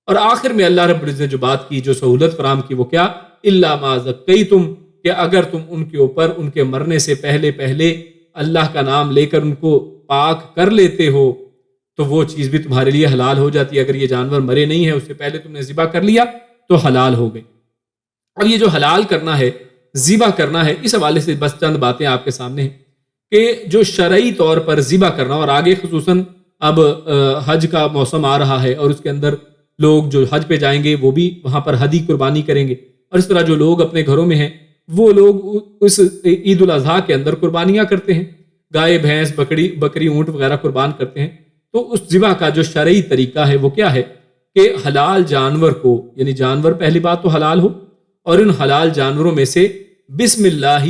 اور آخر میں اللہ رب العزت نے جو بات کی، جو سہولت فراہم کی، وہ کیا؟ الا ما ذکیتم، کہ اگر تم ان کے اوپر ان کے مرنے سے پہلے اللہ کا نام لے کر ان کو پاک کر لیتے ہو تو وہ چیز بھی تمہارے لیے حلال ہو جاتی ہے. اگر یہ جانور مرے نہیں ہے، اس سے پہلے تم نے ذبح کر لیا تو حلال ہو گئے. اب یہ جو حلال کرنا ہے، ذبح کرنا ہے، اس حوالے سے بس چند باتیں آپ کے سامنے ہیں کہ جو شرعی طور پر ذبح کرنا، اور آگے خصوصاً اب حج کا موسم آ رہا ہے اور اس کے اندر لوگ جو حج پہ جائیں گے وہ بھی وہاں پر ہدی قربانی کریں گے، اور اس طرح جو لوگ اپنے گھروں میں ہیں وہ لوگ اس عید الاضحیٰ کے اندر قربانیاں کرتے ہیں، گائے بھینس بکری اونٹ وغیرہ قربان کرتے ہیں. تو اس ذبح کا جو شرعی طریقہ ہے وہ کیا ہے کہ حلال جانور کو، یعنی جانور پہلی بات تو حلال ہو، اور ان حلال جانوروں میں سے بسم اللہ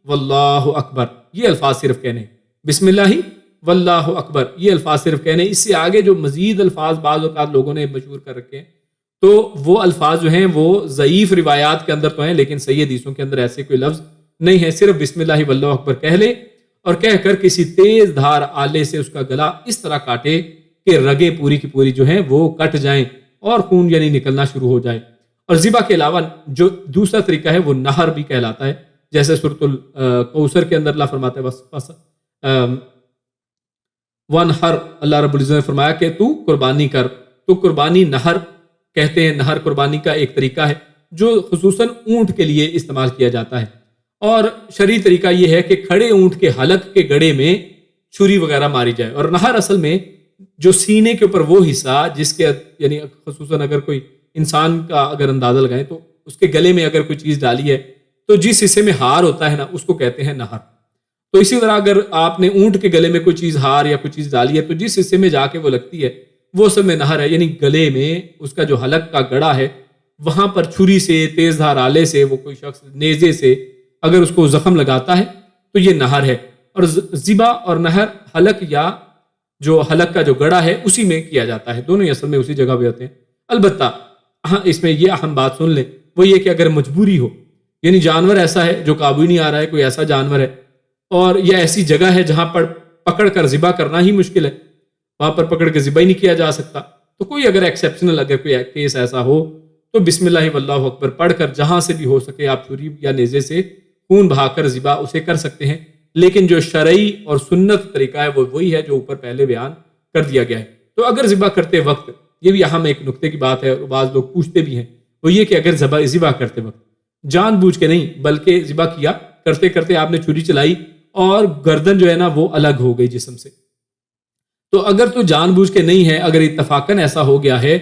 واللہ اکبر یہ الفاظ صرف کہنے، بسم اللہ واللہ اکبر یہ الفاظ صرف کہنے. اس سے آگے جو مزید الفاظ بعض اوقات لوگوں نے مشہور کر رکھے ہیں، تو وہ الفاظ جو ہیں وہ ضعیف روایات کے اندر تو ہیں لیکن صحیح حدیثوں کے اندر ایسے کوئی لفظ نہیں ہے. صرف بسم اللہ واللہ اکبر کہہ لے اور کہہ کر کسی تیز دھار آلے سے اس کا گلا اس طرح کاٹے کہ رگیں پوری کی پوری جو ہیں وہ کٹ جائیں اور خون یعنی نکلنا شروع ہو جائے. اور ذبح کے علاوہ جو دوسرا طریقہ ہے وہ نہر بھی کہلاتا ہے، جیسے سورۃ الکوثر کے اندر اللہ فرماتا ہے وانحر، اللہ رب العزت نے فرمایا کہ تو قربانی کر. تو قربانی نہر کہتے ہیں، نہر قربانی کا ایک طریقہ ہے جو خصوصاً اونٹ کے لیے استعمال کیا جاتا ہے. اور شرعی طریقہ یہ ہے کہ کھڑے اونٹ کے حلق کے گڑے میں چھری وغیرہ ماری جائے. اور نہر اصل میں جو سینے کے اوپر وہ حصہ جس کے یعنی خصوصاً اگر کوئی انسان کا اگر اندازہ لگائیں تو اس کے گلے میں اگر کوئی چیز ڈالی ہے تو جس حصے میں ہار ہوتا ہے نا اس کو کہتے ہیں نہر. تو اسی طرح اگر آپ نے اونٹ کے گلے میں کوئی چیز ہار یا کوئی چیز ڈالی ہے تو جس حصے میں جا کے وہ لگتی ہے وہ اصل میں نہر ہے. یعنی گلے میں اس کا جو حلق کا گڑا ہے وہاں پر چھری سے، تیز دھار آلے سے، وہ کوئی شخص نیزے سے اگر اس کو زخم لگاتا ہے تو یہ نہر ہے، اور ذبح اور نہر حلق یا جو حلق کا جو گڑا ہے اسی میں کیا جاتا ہے، دونوں ہی اصل میں اسی جگہ پہ ہوتے ہیں۔ البتہ اس میں یہ اہم بات سن لیں، وہ یہ کہ اگر مجبوری ہو، یعنی جانور ایسا ہے جو قابو ہی نہیں آ رہا ہے، کوئی ایسا جانور ہے اور یہ ایسی جگہ ہے جہاں پر پکڑ کر ذبح کرنا ہی مشکل ہے، وہاں پر پکڑ کے ذبح ہی نہیں کیا جا سکتا، تو کوئی اگر ایکسیپشنل اگر کوئی کیس ایسا ہو تو بسم اللہ واللہ اکبر پڑھ کر جہاں سے بھی ہو سکے آپ چھری یا نیزے سے خون بہا کر ذبح اسے کر سکتے ہیں، لیکن جو شرعی اور سنت طریقہ ہے وہ وہی ہے جو اوپر پہلے بیان کر دیا گیا ہے۔ تو اگر ذبح کرتے وقت، یہ بھی اہم ایک نقطے کی بات ہے اور بعض لوگ پوچھتے بھی ہیں، وہ یہ کہ اگر ذبح کرتے وقت جان بوجھ کے نہیں بلکہ ذبح کیا، کرتے کرتے آپ نے چھری چلائی اور گردن جو ہے نا وہ الگ ہو گئی جسم سے، تو اگر تو جان بوجھ کے نہیں ہے، اگر اتفاقاً ایسا ہو گیا ہے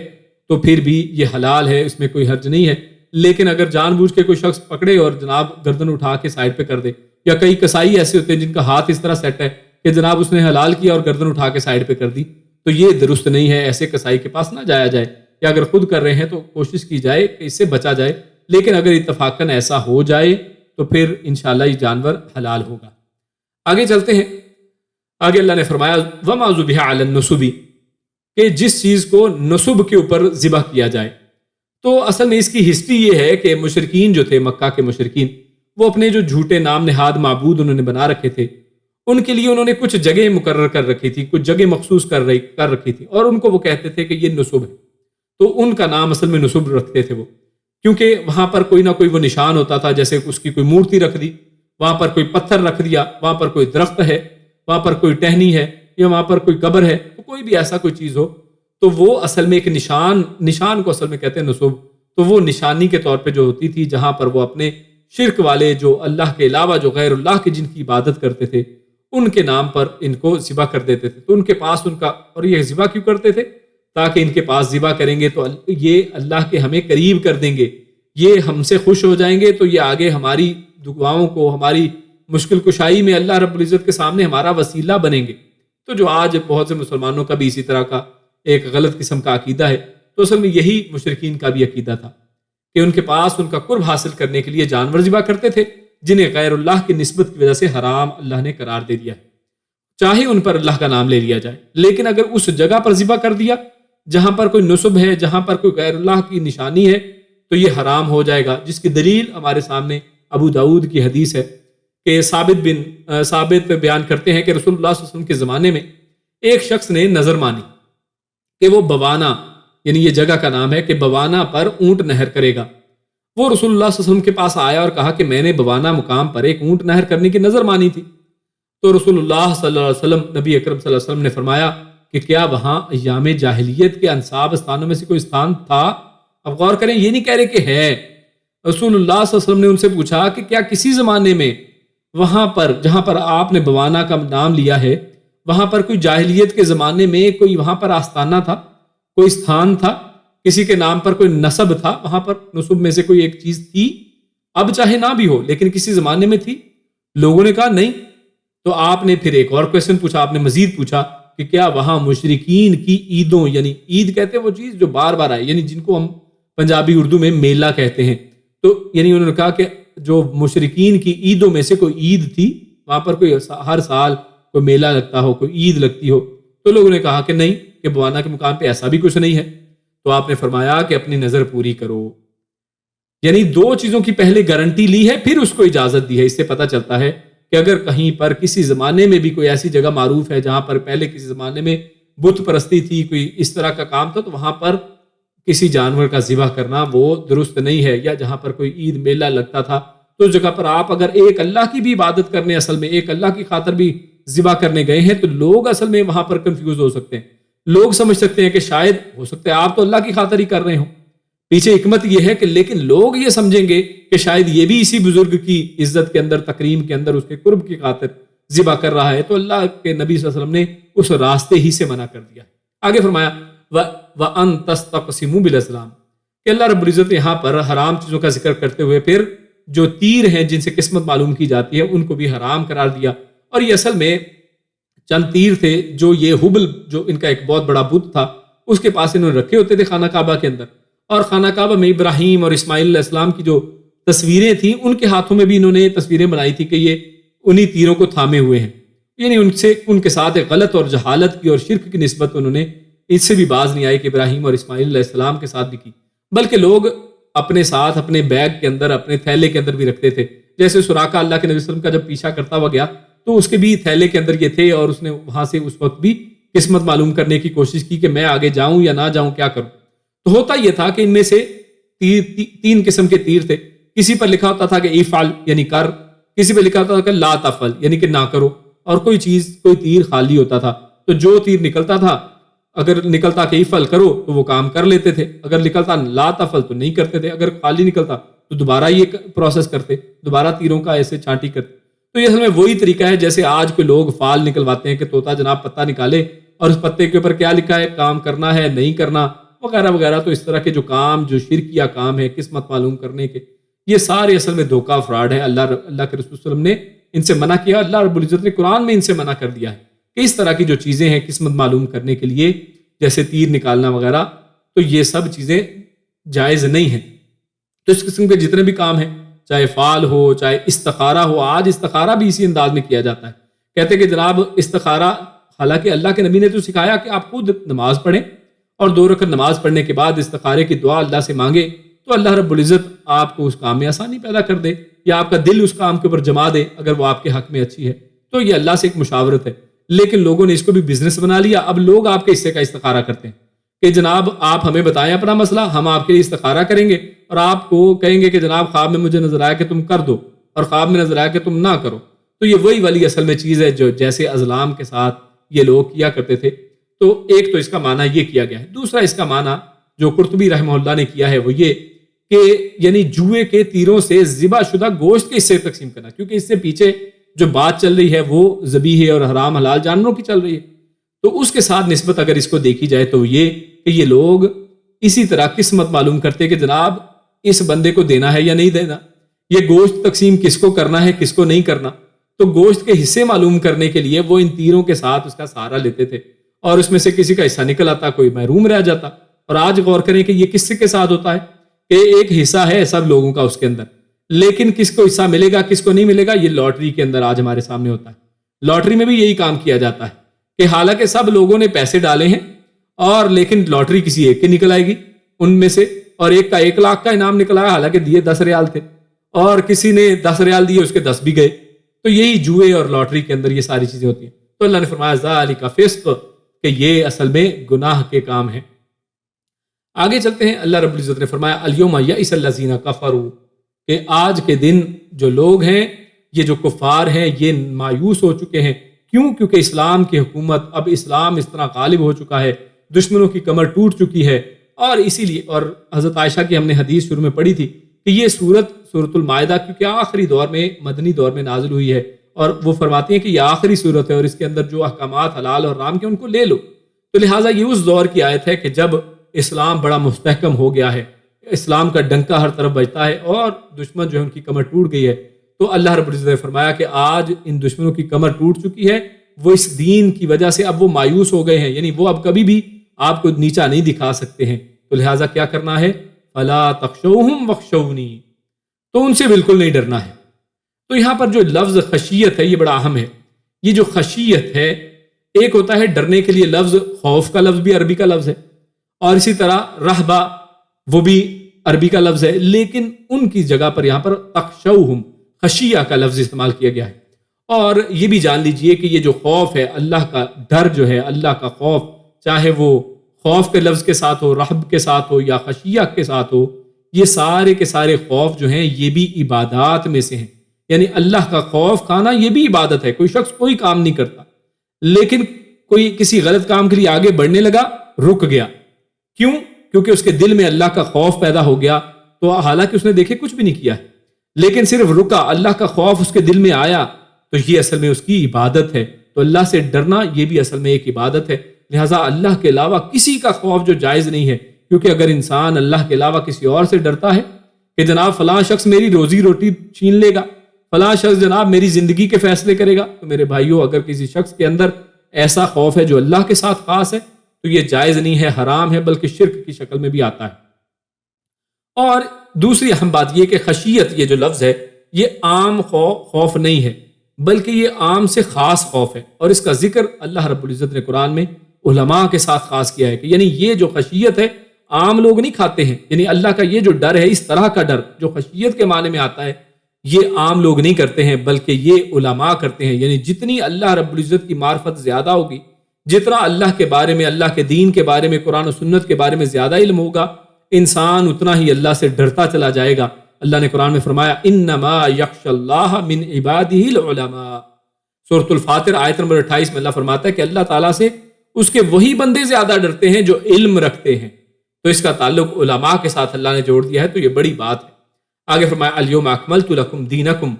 تو پھر بھی یہ حلال ہے، اس میں کوئی حرج نہیں ہے۔ لیکن اگر جان بوجھ کے کوئی شخص پکڑے اور جناب گردن اٹھا کے سائڈ پہ کر دے، یا کئی کسائی ایسے ہوتے ہیں جن کا ہاتھ اس طرح سیٹ ہے کہ جناب اس نے حلال کیا اور گردن اٹھا کے سائڈ پہ کر دی، تو یہ درست نہیں ہے، ایسے کسائی کے پاس نہ جایا جائے، یا اگر خود کر رہے ہیں تو کوشش کی جائے کہ اس سے بچا جائے، لیکن اگر اتفاقاً ایسا ہو جائے تو پھر انشاءاللہ یہ جانور حلال ہوگا۔ آگے چلتے ہیں، آگے اللہ نے فرمایا وَمَا ذُبِحَ عَلَى النُّصُبِ، کہ جس چیز کو نصب کے اوپر ذبح کیا جائے۔ تو اصل میں اس کی ہسٹری یہ ہے کہ مشرکین جو تھے، مکہ کے مشرکین، وہ اپنے جو جھوٹے نام نہاد معبود انہوں نے بنا رکھے تھے، ان کے لیے انہوں نے کچھ جگہ مقرر کر رکھی تھی، کچھ جگہ مخصوص کر رکھی تھی، اور ان کو وہ کہتے تھے کہ یہ نصب ہے، تو ان کا نام اصل میں نصب رکھتے تھے وہ، کیونکہ وہاں پر کوئی نہ کوئی وہ نشان ہوتا تھا، جیسے اس کی کوئی مورتی رکھ دی، وہاں پر کوئی پتھر رکھ دیا، وہاں پر کوئی درخت ہے، وہاں پر کوئی ٹہنی ہے، یا وہاں پر کوئی قبر ہے، تو کوئی بھی ایسا کوئی چیز ہو تو وہ اصل میں ایک نشان کو اصل میں کہتے ہیں نصب، تو وہ نشانی کے طور پہ جو ہوتی تھی، جہاں پر وہ اپنے شرک والے جو اللہ کے علاوہ جو غیر اللہ کے جن کی عبادت کرتے تھے ان کے نام پر ان کو ذبح کر دیتے تھے، تو ان کے پاس ان کا، اور یہ ذبح کیوں کرتے تھے؟ تاکہ ان کے پاس ذبح کریں گے تو یہ اللہ کے ہمیں قریب کر دیں گے، یہ ہم سے خوش ہو جائیں گے، تو یہ آگے ہماری دعاؤں کو، ہماری مشکل کشائی میں اللہ رب العزت کے سامنے ہمارا وسیلہ بنیں گے۔ تو جو آج بہت سے مسلمانوں کا بھی اسی طرح کا ایک غلط قسم کا عقیدہ ہے، تو اصل میں یہی مشرکین کا بھی عقیدہ تھا کہ ان کے پاس ان کا قرب حاصل کرنے کے لیے جانور ذبح کرتے تھے، جنہیں غیر اللہ کی نسبت کی وجہ سے حرام اللہ نے قرار دے دیا ہے، چاہے ان پر اللہ کا نام لے لیا جائے، لیکن اگر اس جگہ پر ذبح کر دیا جہاں پر کوئی نصب ہے، جہاں پر کوئی غیر اللہ کی نشانی ہے، تو یہ حرام ہو جائے گا، جس کی دلیل ہمارے سامنے ابو داؤد کی حدیث ہے کہ ثابت بیان کرتے ہیں کہ رسول اللہ صلی اللہ علیہ وسلم کے زمانے میں ایک شخص نے نظر مانی کہ وہ بوانا، یعنی یہ جگہ کا نام ہے کہ بوانا پر اونٹ نہر کرے گا۔ وہ رسول اللہ صلی اللہ علیہ وسلم کے پاس آیا اور کہا کہ میں نے بوانا مقام پر ایک اونٹ نہر کرنے کی نظر مانی تھی۔ تو رسول اللہ صلی اللہ علیہ وسلم، نبی اکرم صلی اللہ علیہ وسلم نے فرمایا کہ کیا وہاں ایام جاہلیت کے انصاب استانوں میں سے کوئی استان تھا؟ اب غور کریں، یہ نہیں کہہ رہے کہ ہے۔ رسول اللہ صلی اللہ علیہ وسلم نے ان سے پوچھا کہ کیا کسی زمانے میں وہاں پر جہاں پر آپ نے بوانا کا نام لیا ہے، وہاں پر کوئی جاہلیت کے زمانے میں کوئی وہاں پر آستانہ تھا، کوئی استھان تھا، کسی کے نام پر کوئی نسب تھا، وہاں پر نسب میں سے کوئی ایک چیز تھی؟ اب چاہے نہ بھی ہو لیکن کسی زمانے میں تھی؟ لوگوں نے کہا نہیں۔ تو آپ نے پھر ایک اور کویسچن پوچھا، آپ نے مزید پوچھا کہ کیا وہاں مشرکین کی عیدوں، یعنی عید کہتے ہیں وہ چیز جو بار بار آئے، یعنی جن کو ہم پنجابی اردو میں میلہ کہتے ہیں، تو یعنی انہوں نے کہا کہ جو مشرکین کی عیدوں میں سے کوئی عید تھی، وہاں پر کوئی ہر سال کوئی میلہ لگتا ہو، کوئی عید لگتی ہو؟ تو لوگوں نے کہا کہ نہیں، کہ بوانا کے مقام پہ ایسا بھی کچھ نہیں ہے۔ تو آپ نے فرمایا کہ اپنی نظر پوری کرو، یعنی دو چیزوں کی پہلے گارنٹی لی ہے پھر اس کو اجازت دی ہے۔ اس سے پتہ چلتا ہے کہ اگر کہیں پر کسی زمانے میں بھی کوئی ایسی جگہ معروف ہے جہاں پر پہلے کسی زمانے میں بت پرستی تھی، کوئی اس طرح کا کام تھا، تو وہاں پر کسی جانور کا ذبح کرنا وہ درست نہیں ہے۔ یا جہاں پر کوئی عید میلہ لگتا تھا تو اس جگہ پر آپ اگر ایک اللہ کی بھی عبادت کرنے، اصل میں ایک اللہ کی خاطر بھی ذبح کرنے گئے ہیں، تو لوگ اصل میں وہاں پر کنفیوز ہو سکتے ہیں، لوگ سمجھ سکتے ہیں کہ شاید ہو سکتا ہے آپ تو اللہ کی خاطر ہی کر رہے ہوں، پیچھے حکمت یہ ہے کہ، لیکن لوگ یہ سمجھیں گے کہ شاید یہ بھی اسی بزرگ کی عزت کے اندر، تکریم کے اندر، اس کے قرب کی خاطر ذبح کر رہا ہے، تو اللہ کے نبی صلی اللہ علیہ وسلم نے اس راستے ہی سے منع کر دیا۔ آگے فرمایا وَأَن تَسْتَقْسِمُوا بِالْأَزْلَامِ، کہ اللہ رب العزت یہاں پر حرام چیزوں کا ذکر کرتے ہوئے پھر جو تیر ہیں جن سے قسمت معلوم کی جاتی ہے ان کو بھی حرام قرار دیا۔ اور یہ اصل میں چند تیر تھے جو یہ حبل، جو ان کا ایک بہت بڑا بت تھا، اس کے پاس انہوں نے رکھے ہوتے تھے خانہ کعبہ کے اندر، اور خانہ کعبہ میں ابراہیم اور اسماعیل علیہ السلام کی جو تصویریں تھیں ان کے ہاتھوں میں بھی انہوں نے تصویریں بنائی تھی کہ یہ انہی تیروں کو تھامے ہوئے ہیں، یعنی ان کے ساتھ ایک غلط اور جہالت کی اور شرک کی نسبت انہوں نے اس سے بھی باز نہیں آئی کہ ابراہیم اور اسماعیل علیہ السلام کے ساتھ بھی کی، بلکہ لوگ اپنے ساتھ اپنے بیگ کے اندر اپنے تھیلے کے اندر بھی رکھتے تھے. جیسے سراقہ اللہ کے نبی صلی اللہ علیہ وسلم کا جب پیچھا کرتا ہوا گیا تو اس کے بھی تھیلے کے اندر یہ تھے، اور اس نے وہاں سے اس وقت بھی قسمت معلوم کرنے کی کوشش کی کہ میں آگے جاؤں یا نہ جاؤں، کیا کروں. تو ہوتا یہ تھا کہ ان میں سے تین قسم کے تیر تھے. کسی پر لکھا ہوتا تھا کہ افعل یعنی کر، کسی پہ لکھا ہوتا تھا کہ لا تفعل یعنی کہ نہ کرو، اور کوئی تیر خالی ہوتا تھا. تو جو تیر نکلتا تھا، اگر نکلتا کہ افعل کرو تو وہ کام کر لیتے تھے، اگر نکلتا لا تفعل تو نہیں کرتے تھے، اگر خالی نکلتا تو دوبارہ یہ پروسیس کرتے، دوبارہ تیروں کا ایسے چھانٹی کرتے. تو یہ اصل میں وہی طریقہ ہے جیسے آج کے لوگ فال نکلواتے ہیں کہ طوطا جناب پتہ نکالے اور اس پتے کے اوپر کیا لکھا ہے، کام کرنا ہے نہیں کرنا وغیرہ وغیرہ. تو اس طرح کے جو کام، جو شرکیہ کام ہے قسمت معلوم کرنے کے، یہ سارے اصل میں دھوکہ فراڈ ہے. اللہ کے رسول صلی اللہ علیہ وسلم نے ان سے منع کیا، اللہ رب العزت نے قرآن میں ان سے منع کر دیا ہے کہ اس طرح کی جو چیزیں ہیں قسمت معلوم کرنے کے لیے، جیسے تیر نکالنا وغیرہ، تو یہ سب چیزیں جائز نہیں ہیں. تو اس قسم کے جتنے بھی کام ہیں، چاہے فال ہو، چاہے استخارہ ہو، آج استخارہ بھی اسی انداز میں کیا جاتا ہے. کہتے کہ جناب استخارہ، حالانکہ اللہ کے نبی نے تو سکھایا کہ آپ خود نماز پڑھیں اور 2 رکعت نماز پڑھنے کے بعد استخارے کی دعا اللہ سے مانگے تو اللہ رب العزت آپ کو اس کام میں آسانی پیدا کر دے، یا آپ کا دل اس کام کے اوپر جما دے اگر وہ آپ کے حق میں اچھی ہے. تو یہ اللہ سے ایک مشاورت ہے. لیکن لوگوں نے اس کو بھی بزنس بنا لیا. اب لوگ آپ کے حصے کا استخارہ کرتے ہیں کہ جناب آپ ہمیں بتائیں اپنا مسئلہ، ہم آپ کے لیے استخارہ کریں گے، اور آپ کو کہیں گے کہ جناب خواب میں مجھے نظر آیا کہ تم کر دو، اور خواب میں نظر آیا کہ تم نہ کرو. تو یہ وہی والی اصل میں چیز ہے جو جیسے ازلام کے ساتھ یہ لوگ کیا کرتے تھے. تو ایک تو اس کا معنی یہ کیا گیا ہے. دوسرا اس کا معنی جو قرطبی رحمہ اللہ نے کیا ہے وہ یہ کہ یعنی جوئے کے تیروں سے ذبح شدہ گوشت کے حصے تقسیم کرنا، کیونکہ اس سے پیچھے جو بات چل رہی ہے وہ ذبیح اور حرام حلال جانوروں کی چل رہی ہے. تو اس کے ساتھ نسبت اگر اس کو دیکھی جائے تو یہ کہ یہ لوگ اسی طرح قسمت معلوم کرتے کہ جناب اس بندے کو دینا ہے یا نہیں دینا، یہ گوشت تقسیم کس کو کرنا ہے کس کو نہیں کرنا. تو گوشت کے حصے معلوم کرنے کے لیے وہ ان تیروں کے ساتھ اس کا سہارا لیتے تھے، اور اس میں سے کسی کا حصہ نکل آتا، کوئی محروم رہ جاتا. اور آج غور کریں کہ یہ کس کے ساتھ ہوتا ہے کہ ایک حصہ ہے سب لوگوں کا اس کے اندر، لیکن کس کو حصہ ملے گا کس کو نہیں ملے گا یہ لاٹری کے اندر آج ہمارے سامنے ہوتا ہے. لاٹری میں بھی یہی کام کیا جاتا ہے کہ حالانکہ سب لوگوں نے پیسے ڈالے ہیں، اور لیکن لاٹری کسی ایک کی نکل آئے گی ان میں سے، اور ایک کا 1 لاکھ کا انعام نکل آیا، حالانکہ دیے 10 ریال تھے، اور کسی نے 10 ریال دیے اس کے 10 بھی گئے. تو یہی جوئے اور لاٹری کے اندر یہ ساری چیزیں ہوتی ہیں. تو اللہ نے فرمایا ذالک فسق، کہ یہ اصل میں گناہ کے کام ہیں. آگے چلتے ہیں. اللہ رب العزت نے فرمایا الیوم یئس الذین کفروا، کہ آج کے دن جو لوگ ہیں، یہ جو کفار ہیں، یہ مایوس ہو چکے ہیں. کیوں؟ کیونکہ اسلام کی حکومت، اب اسلام اس طرح غالب ہو چکا ہے، دشمنوں کی کمر ٹوٹ چکی ہے. اور اسی لیے، اور حضرت عائشہ کی ہم نے حدیث شروع میں پڑھی تھی کہ یہ سورۃ المائدہ کیونکہ آخری دور میں، مدنی دور میں نازل ہوئی ہے، اور وہ فرماتی ہیں کہ یہ آخری صورت ہے اور اس کے اندر جو احکامات حلال اور حرام کے ان کو لے لو. تو لہٰذا یہ اس دور کی آیت ہے کہ جب اسلام بڑا مستحکم ہو گیا ہے، اسلام کا ڈنکا ہر طرف بجتا ہے اور دشمن جو ہے ان کی کمر ٹوٹ گئی ہے. تو اللہ رب العزت نے فرمایا کہ آج ان دشمنوں کی کمر ٹوٹ چکی ہے، وہ اس دین کی وجہ سے اب وہ مایوس ہو گئے ہیں، یعنی وہ اب کبھی بھی آپ کو نیچا نہیں دکھا سکتے ہیں. تو لہٰذا کیا کرنا ہے؟ فلا تخشوہم واخشونی، تو ان سے بالکل نہیں ڈرنا ہے. تو یہاں پر جو لفظ خشیت ہے یہ بڑا اہم ہے. یہ جو خشیت ہے، ایک ہوتا ہے ڈرنے کے لیے لفظ، خوف کا لفظ بھی عربی کا لفظ ہے، اور اسی طرح رہبہ وہ بھی عربی کا لفظ ہے، لیکن ان کی جگہ پر یہاں پر تخشوہم، خشیہ کا لفظ استعمال کیا گیا ہے. اور یہ بھی جان لیجئے کہ یہ جو خوف ہے، اللہ کا ڈر جو ہے، اللہ کا خوف، چاہے وہ خوف کے لفظ کے ساتھ ہو، رہب کے ساتھ ہو یا خشیہ کے ساتھ ہو، یہ سارے کے سارے خوف جو ہیں یہ بھی عبادات میں سے ہیں. یعنی اللہ کا خوف کھانا یہ بھی عبادت ہے. کوئی شخص کوئی کام نہیں کرتا، لیکن کوئی کسی غلط کام کے لیے آگے بڑھنے لگا، رک گیا. کیوں؟ کیونکہ اس کے دل میں اللہ کا خوف پیدا ہو گیا. تو حالانکہ اس نے دیکھے کچھ بھی نہیں کیا ہے، لیکن صرف رکا، اللہ کا خوف اس کے دل میں آیا، تو یہ اصل میں اس کی عبادت ہے. تو اللہ سے ڈرنا یہ بھی اصل میں ایک عبادت ہے. لہٰذا اللہ کے علاوہ کسی کا خوف جو جائز نہیں ہے، کیونکہ اگر انسان اللہ کے علاوہ کسی اور سے ڈرتا ہے کہ جناب فلاں شخص میری روزی روٹی چھین لے گا، فلاں شخص جناب میری زندگی کے فیصلے کرے گا، تو میرے بھائیوں اگر کسی شخص کے اندر ایسا خوف ہے جو اللہ کے ساتھ خاص ہے تو یہ جائز نہیں ہے، حرام ہے، بلکہ شرک کی شکل میں بھی آتا ہے. اور دوسری اہم بات یہ کہ خشیت یہ جو لفظ ہے یہ عام خوف نہیں ہے، بلکہ یہ عام سے خاص خوف ہے، اور اس کا ذکر اللہ رب العزت نے قرآن میں علماء کے ساتھ خاص کیا ہے کہ یعنی یہ جو خشیت ہے عام لوگ نہیں کھاتے ہیں، یعنی اللہ کا یہ جو ڈر ہے، اس طرح کا ڈر جو خشیت کے معنی میں آتا ہے، یہ عام لوگ نہیں کرتے ہیں بلکہ یہ علماء کرتے ہیں۔ یعنی جتنی اللہ رب العزت کی معرفت زیادہ ہوگی، جتنا اللہ کے بارے میں، اللہ کے دین کے بارے میں، قرآن و سنت کے بارے میں زیادہ علم ہوگا، انسان اتنا ہی اللہ سے ڈرتا چلا جائے گا۔ اللہ نے قرآن میں فرمایا انما یخشى اللہ من عبادہ العلماء، سورۃ الفاتر آیت نمبر 28 میں اللہ فرماتا ہے کہ اللہ تعالیٰ سے اس کے وہی بندے زیادہ ڈرتے ہیں جو علم رکھتے ہیں، تو اس کا تعلق علماء کے ساتھ اللہ نے جوڑ دیا ہے، تو یہ بڑی بات ہے۔ آگے فرمایا الیوم اکملت لکم دینکم،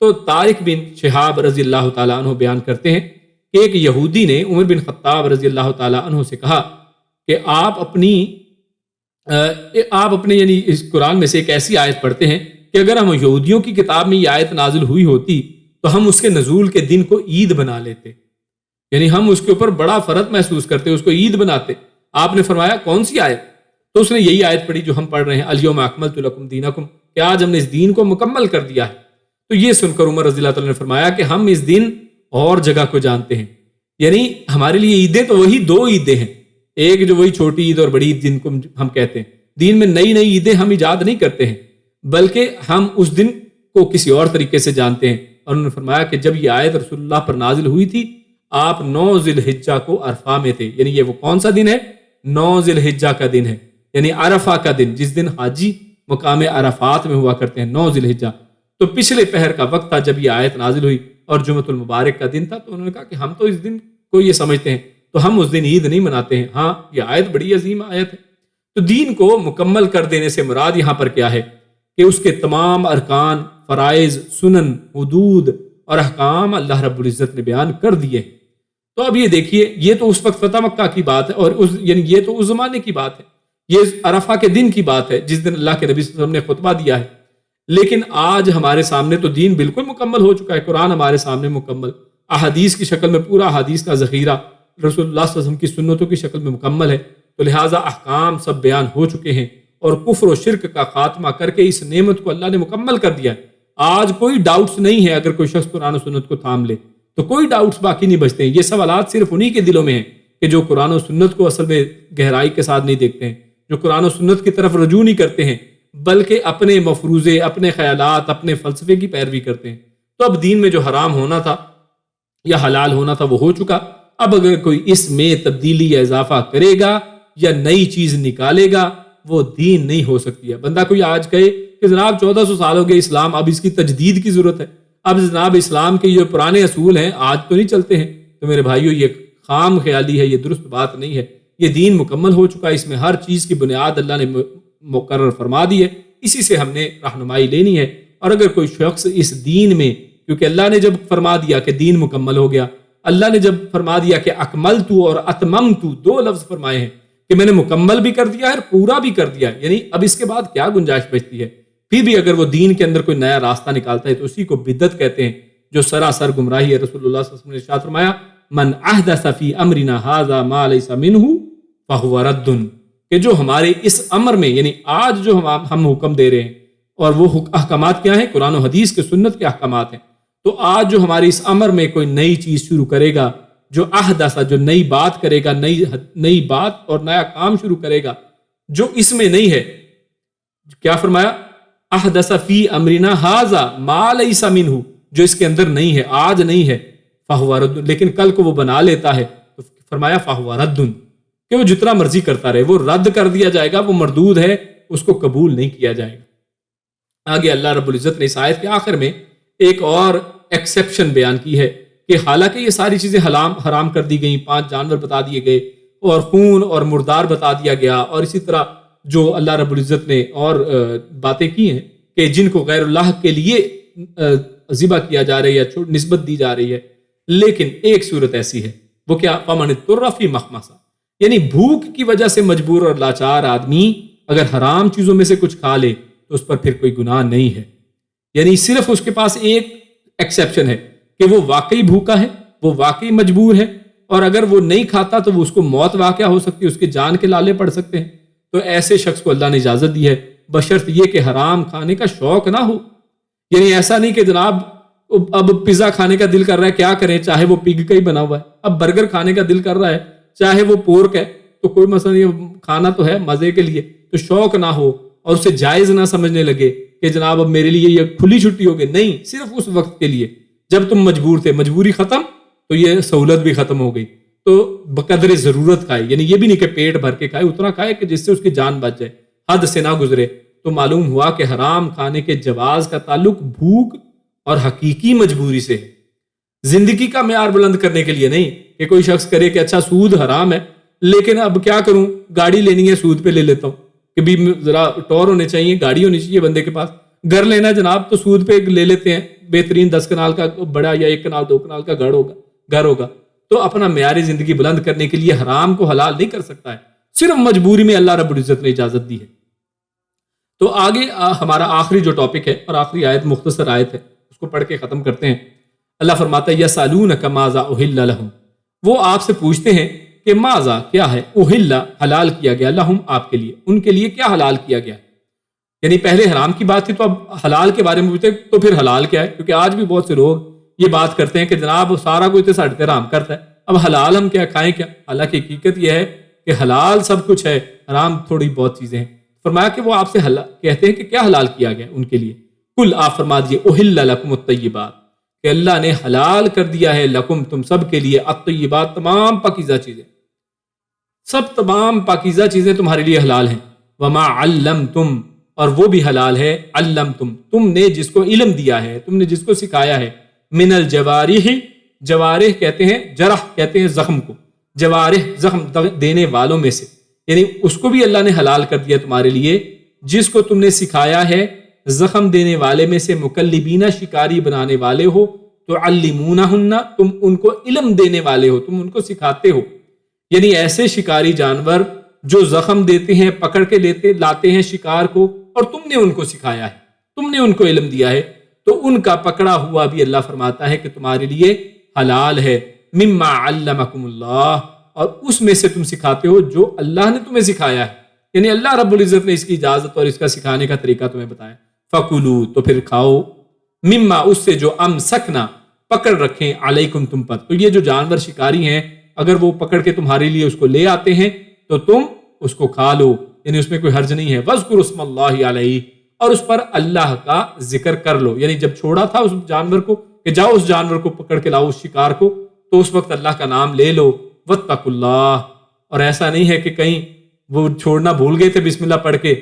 تو طارق بن شہاب رضی اللہ تعالیٰ عنہ بیان کرتے ہیں کہ ایک یہودی نے عمر بن خطاب رضی اللہ تعالیٰ عنہ سے کہا کہ آپ اپنے یعنی اس قرآن میں سے ایک ایسی آیت پڑھتے ہیں کہ اگر ہم یہودیوں کی کتاب میں یہ آیت نازل ہوئی ہوتی تو ہم اس کے نزول کے دن کو عید بنا لیتے، یعنی ہم اس کے اوپر بڑا فرحت محسوس کرتے، اس کو عید بناتے۔ آپ نے فرمایا کون سی آیت؟ تو اس نے یہی آیت پڑھی جو ہم پڑھ رہے ہیں، الیوم اکملت لکم دینکم، کہ آج ہم نے اس دین کو مکمل کر دیا ہے۔ تو یہ سن کر عمر رضی اللہ تعالیٰ نے فرمایا کہ ہم اس دن اور جگہ کو جانتے ہیں، یعنی ہمارے لیے عیدیں تو وہی دو عیدیں ہیں، ایک جو وہی چھوٹی عید اور بڑی عید جن کو ہم کہتے ہیں، دین میں نئی نئی عیدیں ہم ایجاد نہیں کرتے ہیں، بلکہ ہم اس دن کو کسی اور طریقے سے جانتے ہیں۔ اور انہوں نے فرمایا کہ جب یہ آیت رسول اللہ پر نازل ہوئی تھی، آپ 9 ذی الحجہ کو عرفہ میں تھے، یعنی یہ وہ کون سا دن ہے؟ 9 ذی الحجہ کا دن ہے، یعنی عرفہ کا دن، جس دن حاجی مقام عرفات میں ہوا کرتے ہیں، 9 ذی الحجہ۔ تو پچھلے پہر کا وقت تھا جب یہ آیت نازل ہوئی اور جمعۃ المبارک کا دن تھا، تو انہوں نے کہا کہ ہم تو اس دن کو یہ سمجھتے ہیں، تو ہم اس دن عید نہیں مناتے ہیں۔ ہاں یہ آیت بڑی عظیم آیت ہے۔ تو دین کو مکمل کر دینے سے مراد یہاں پر کیا ہے کہ اس کے تمام ارکان، فرائض، سنن، حدود اور احکام اللہ رب العزت نے بیان کر دیے ہیں۔ تو اب یہ دیکھیے، یہ تو اس وقت فتح مکہ کی بات ہے، اور یعنی یہ تو اس زمانے کی بات ہے، یہ عرفہ کے دن کی بات ہے جس دن اللہ کے نبی صلی اللہ علیہ وسلم نے خطبہ دیا ہے۔ لیکن آج ہمارے سامنے تو دین بالکل مکمل ہو چکا ہے، قرآن ہمارے سامنے مکمل، احادیث کی شکل میں پورا احادیث کا ذخیرہ رسول اللہ صلی اللہ علیہ وسلم کی سنتوں کی شکل میں مکمل ہے، تو لہٰذا احکام سب بیان ہو چکے ہیں، اور کفر و شرک کا خاتمہ کر کے اس نعمت کو اللہ نے مکمل کر دیا ہے۔ آج کوئی ڈاؤٹس نہیں ہے، اگر کوئی شخص قرآن و سنت کو تھام لے تو کوئی ڈاؤٹس باقی نہیں بچتے ہیں۔ یہ سوالات صرف انہی کے دلوں میں ہیں کہ جو قرآن و سنت کو اصل میں گہرائی کے ساتھ نہیں دیکھتے ہیں، جو قرآن و سنت کی طرف رجوع نہیں کرتے ہیں، بلکہ اپنے مفروضے، اپنے خیالات، اپنے فلسفے کی پیروی کرتے ہیں۔ تو اب دین میں جو حرام ہونا تھا یا حلال ہونا تھا وہ ہو چکا، اب اگر کوئی اس میں تبدیلی یا اضافہ کرے گا یا نئی چیز نکالے گا، وہ دین نہیں ہو سکتی ہے۔ بندہ کوئی آج کہے کہ جناب 1400 سال ہو گئے اسلام، اب اس کی تجدید کی ضرورت ہے، اب جناب اسلام کے جو پرانے اصول ہیں آج تو نہیں چلتے ہیں، تو میرے بھائیو یہ خام خیالی ہے، یہ درست بات نہیں ہے۔ یہ دین مکمل ہو چکا ہے، اس میں ہر چیز کی بنیاد اللہ نے مقرر فرما دی ہے، اسی سے ہم نے رہنمائی لینی ہے۔ اور اگر کوئی شخص اس دین میں، کیونکہ اللہ نے جب فرما دیا کہ دین مکمل ہو گیا، اللہ نے جب فرما دیا کہ اکملتو اور اتممتو، 2 لفظ فرمائے ہیں کہ میں نے مکمل بھی کر دیا ہے اور پورا بھی کر دیا ہے، یعنی اب اس کے بعد کیا گنجائش بچتی ہے؟ پھر بھی اگر وہ دین کے اندر کوئی نیا راستہ نکالتا ہے تو اسی کو بدعت کہتے ہیں، جو سراسر گمراہی ہے۔ رسول اللہ صلی اللہ علیہ وسلم نے ارشاد فرمایا من احدث فی امرنا ھذا ما لیس منہ فہو رد، کہ جو ہمارے اس امر میں، یعنی آج جو ہم حکم دے رہے ہیں، اور وہ احکامات کیا ہیں؟ قرآن و حدیث کے سنت کے احکامات ہیں۔ تو آج جو ہمارے اس امر میں کوئی نئی چیز شروع کرے گا، جو احدث، جو نئی بات کرے گا، نئی بات اور نیا کام شروع کرے گا جو اس میں نہیں ہے، کیا فرمایا؟ احدث فی امرنا ھذا ما لیس منہ، جو اس کے اندر نہیں ہے، آج نہیں ہے، فہو رد، لیکن کل کو وہ بنا لیتا ہے، تو فرمایا فہو رد، کہ وہ جتنا مرضی کرتا رہے، وہ رد کر دیا جائے گا، وہ مردود ہے، اس کو قبول نہیں کیا جائے گا۔ آگے اللہ رب العزت نے اس آیت کے آخر میں ایک اور ایکسیپشن بیان کی ہے کہ حالانکہ یہ ساری چیزیں حرام کر دی گئیں، 5 جانور بتا دیے گئے، اور خون اور مردار بتا دیا گیا، اور اسی طرح جو اللہ رب العزت نے اور باتیں کی ہیں کہ جن کو غیر اللہ کے لیے ذبح کیا جا رہا ہے یا نسبت دی جا رہی ہے، لیکن ایک صورت ایسی ہے، وہ کیا؟ فَمَنِ اضْطُرَّ فِي مَخْمَصَةٍ، یعنی بھوک کی وجہ سے مجبور اور لاچار آدمی اگر حرام چیزوں میں سے کچھ کھا لے تو اس پر پھر کوئی گناہ نہیں ہے۔ یعنی صرف اس کے پاس ایک ایکسیپشن ہے کہ وہ واقعی بھوکا ہے، وہ واقعی مجبور ہے، اور اگر وہ نہیں کھاتا تو وہ اس کو موت واقع ہو سکتی ہے، اس کے جان کے لالے پڑ سکتے ہیں، تو ایسے شخص کو اللہ نے اجازت دی ہے بشرط یہ کہ حرام کھانے کا شوق نہ ہو. یعنی ایسا نہیں کہ جناب اب پیزا کھانے کا دل کر رہا ہے, کیا کریں, چاہے وہ پگ کا ہی بنا ہوا ہے. اب برگر کھانے کا دل کر رہا ہے, چاہے وہ پورک ہے, تو کوئی مسئلہ نہیں, کھانا تو ہے مزے کے لیے. تو شوق نہ ہو اور اسے جائز نہ سمجھنے لگے کہ جناب اب میرے لیے یہ کھلی چھٹی ہوگی. نہیں, صرف اس وقت کے لیے جب تم مجبور تھے, مجبوری ختم تو یہ سہولت بھی ختم ہو گئی. تو بقدر ضرورت کھائے, یعنی یہ بھی نہیں کہ پیٹ بھر کے کھائے, اتنا کھائے کہ جس سے اس کی جان بچ جائے, حد سے نہ گزرے. تو معلوم ہوا کہ حرام کھانے کے جواز کا تعلق بھوک اور حقیقی مجبوری سے ہے, زندگی کا معیار بلند کرنے کے لیے نہیں. کہ کوئی شخص کرے کہ اچھا سود حرام ہے لیکن اب کیا کروں, گاڑی لینی ہے سود پہ لے لیتا ہوں, کہ بھی ذرا ٹور ہونے چاہیے, گاڑی ہونی چاہیے بندے کے پاس. گھر لینا جناب تو سود پہ لے لیتے ہیں, بہترین 10 کنال کا بڑا یا 1 کنال 2 کنال کا گھر ہوگا. تو اپنا معیار زندگی بلند کرنے کے لیے حرام کو حلال نہیں کر سکتا ہے, صرف مجبوری میں اللہ رب العزت نے اجازت دی ہے. تو آگے ہمارا آخری جو ٹاپک ہے اور آخری آیت مختصر آیت ہے, اس کو پڑھ کے ختم کرتے ہیں. اللہ فرماتا ہے یسالونک ماذا احل لہم, وہ آپ سے پوچھتے ہیں کہ ماذا کیا ہے, احل حلال کیا گیا, لہم آپ کے لیے, ان کے لیے کیا حلال کیا گیا. یعنی پہلے حرام کی بات تھی تو اب حلال کے بارے میں پوچھتے تو پھر حلال کیا ہے. کیونکہ آج بھی بہت سے لوگ یہ بات کرتے ہیں کہ جناب سارا کوئی تو ساڑھے حرام کرتا ہے, اب حلال ہم کیا کھائیں کیا. حالانکہ حقیقت یہ ہے کہ حلال سب کچھ ہے, حرام تھوڑی بہت چیزیں ہیں. فرمایا کہ وہ آپ سے کہتے ہیں کہ کیا حلال کیا گیا ان کے لیے. کل آپ فرما دیجیے احل لکم الطیبات, کہ اللہ نے حلال کر دیا ہے لکم تم سب کے لیے, الطیبات تمام پاکیزہ چیزیں, سب تمام پاکیزہ چیزیں تمہارے لیے حلال ہیں. وما علمتم, اور وہ بھی حلال ہے, علمتم تم نے جس کو علم دیا ہے, تم نے جس کو سکھایا ہے, من الجوارح, جوارح کہتے ہیں جرح کہتے ہیں زخم کو, جوارح زخم دینے والوں میں سے, یعنی اس کو بھی اللہ نے حلال کر دیا تمہارے لیے جس کو تم نے سکھایا ہے. زخم دینے والے میں سے مکلبینہ, شکاری بنانے والے ہو, تو علمونہن, تم ان کو علم دینے والے ہو, تم ان کو سکھاتے ہو. یعنی ایسے شکاری جانور جو زخم دیتے ہیں, پکڑ کے لاتے ہیں شکار کو, اور تم نے ان کو سکھایا ہے, تم نے ان کو علم دیا ہے, تو ان کا پکڑا ہوا بھی اللہ فرماتا ہے کہ تمہارے لیے حلال ہے. مما علمکم اللہ, اور اس میں سے تم سکھاتے ہو جو اللہ نے تمہیں سکھایا ہے. یعنی اللہ رب العزت نے اس کی اجازت اور اس کا سکھانے کا طریقہ تمہیں بتایا. فکلوا, تو پھر کھاؤ, مما, اس سے جو امسکنا, پکڑ رکھیں, علیکم تم پر. تو یہ جو جانور شکاری ہیں اگر وہ پکڑ کے تمہارے لیے اس کو لے آتے ہیں تو تم اس کو کھا لو, یعنی اس میں کوئی حرج نہیں ہے. وذکروا اسم اللہ علیہ, اور اس پر اللہ کا ذکر کر لو. یعنی جب چھوڑا تھا اس جانور کو کہ جاؤ اس جانور کو پکڑ کے لاؤ, اس شکار کو, تو اس وقت اللہ کا نام لے لو. واتقوا اللہ, اور ایسا نہیں ہے کہ کہیں وہ چھوڑنا بھول گئے تھے بسم اللہ پڑھ کے,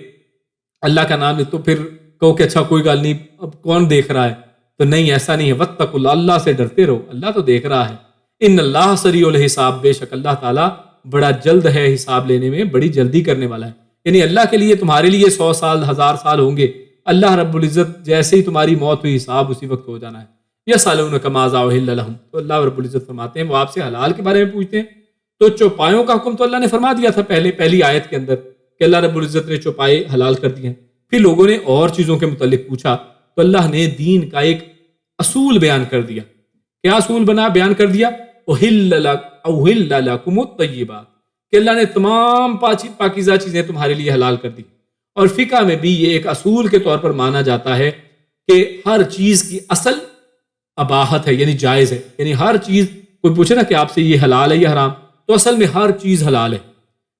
اللہ کا نام لے تو پھر کہو کہ اچھا کوئی گل نہیں, اب کون دیکھ رہا ہے, تو نہیں, ایسا نہیں ہے. واتقوا اللہ, اللہ سے ڈرتے رہو, اللہ تو دیکھ رہا ہے. ان اللہ سریع الحساب, بے شک اللہ تعالیٰ بڑا جلد ہے حساب لینے میں, بڑی جلدی کرنے والا ہے. یعنی اللہ کے لیے تمہارے لیے 100 سال 1000 سال ہوں گے, اللہ رب العزت جیسے ہی تمہاری موت ہوئی حساب اسی وقت ہو جانا ہے. یسألونک ماذا احل لہم, تو اللہ رب العزت فرماتے ہیں وہ آپ سے حلال کے بارے میں پوچھتے ہیں. تو چوپایوں کا حکم تو اللہ نے فرما دیا تھا پہلی آیت کے اندر کہ اللہ رب العزت نے چوپائے حلال کر دیے ہیں. پھر لوگوں نے اور چیزوں کے متعلق پوچھا تو اللہ نے دین کا ایک اصول بیان کر دیا. کیا اصول بیان کر دیا؟ احل لکم الطیبات, کہ اللہ نے تمام پاکیزہ چیزیں تمہارے لیے حلال کر دی. اور فقہ میں بھی یہ ایک اصول کے طور پر مانا جاتا ہے کہ ہر چیز کی اصل اباحت ہے, یعنی جائز ہے. یعنی ہر چیز, کوئی پوچھے نا کہ آپ سے یہ حلال ہے یا حرام, تو اصل میں ہر چیز حلال ہے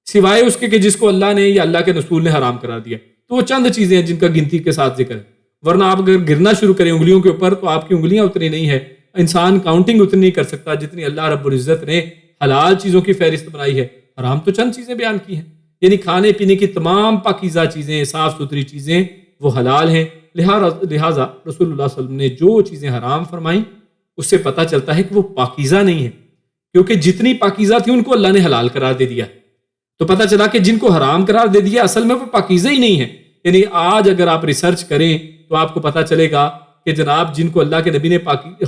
سوائے اس کے کہ جس کو اللہ نے یا اللہ کے رسول نے حرام قرار دیا. تو وہ چند چیزیں ہیں جن کا گنتی کے ساتھ ذکر ہے, ورنہ آپ اگر گرنا شروع کریں انگلیوں کے اوپر تو آپ کی انگلیاں اتنی نہیں ہے, انسان کاؤنٹنگ اتنی نہیں کر سکتا جتنی اللہ رب العزت نے حلال چیزوں کی فہرست بنائی ہے. حرام تو چند چیزیں بیان کی ہیں, یعنی کھانے پینے کی تمام پاکیزہ چیزیں, صاف ستھری چیزیں وہ حلال ہیں. لہٰذا رسول اللہ صلی اللہ علیہ وسلم نے جو چیزیں حرام فرمائیں اس سے پتہ چلتا ہے کہ وہ پاکیزہ نہیں ہیں, کیونکہ جتنی پاکیزہ تھی ان کو اللہ نے حلال قرار دے دیا. تو پتہ چلا کہ جن کو حرام قرار دے دیا اصل میں وہ پاکیزہ ہی نہیں ہے. یعنی آج اگر آپ ریسرچ کریں تو آپ کو پتہ چلے گا کہ جناب جن کو اللہ کے نبی نے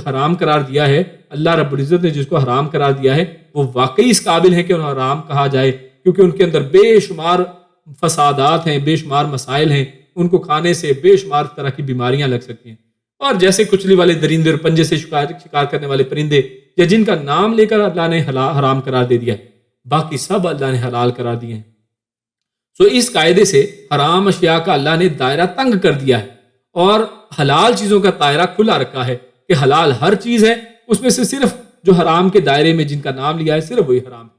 حرام قرار دیا ہے, اللہ رب العزت نے جس کو حرام قرار دیا ہے, وہ واقعی اس قابل ہے کہ انہیں حرام کہا جائے, کیونکہ ان کے اندر بے شمار فسادات ہیں, بے شمار مسائل ہیں, ان کو کھانے سے بے شمار طرح کی بیماریاں لگ سکتی ہیں. اور جیسے کچلی والے درندے اور پنجے سے شکار کرنے والے پرندے, یا جن کا نام لے کر اللہ نے حرام قرار دے دیا ہے, باقی سب اللہ نے حلال قرار دیے ہیں. اس قاعدے سے حرام اشیاء کا اللہ نے دائرہ تنگ کر دیا ہے اور حلال چیزوں کا دائرہ کھلا رکھا ہے کہ حلال ہر چیز ہے، اس میں سے صرف جو حرام کے دائرے میں جن کا نام لیا ہے صرف وہی حرام ہے۔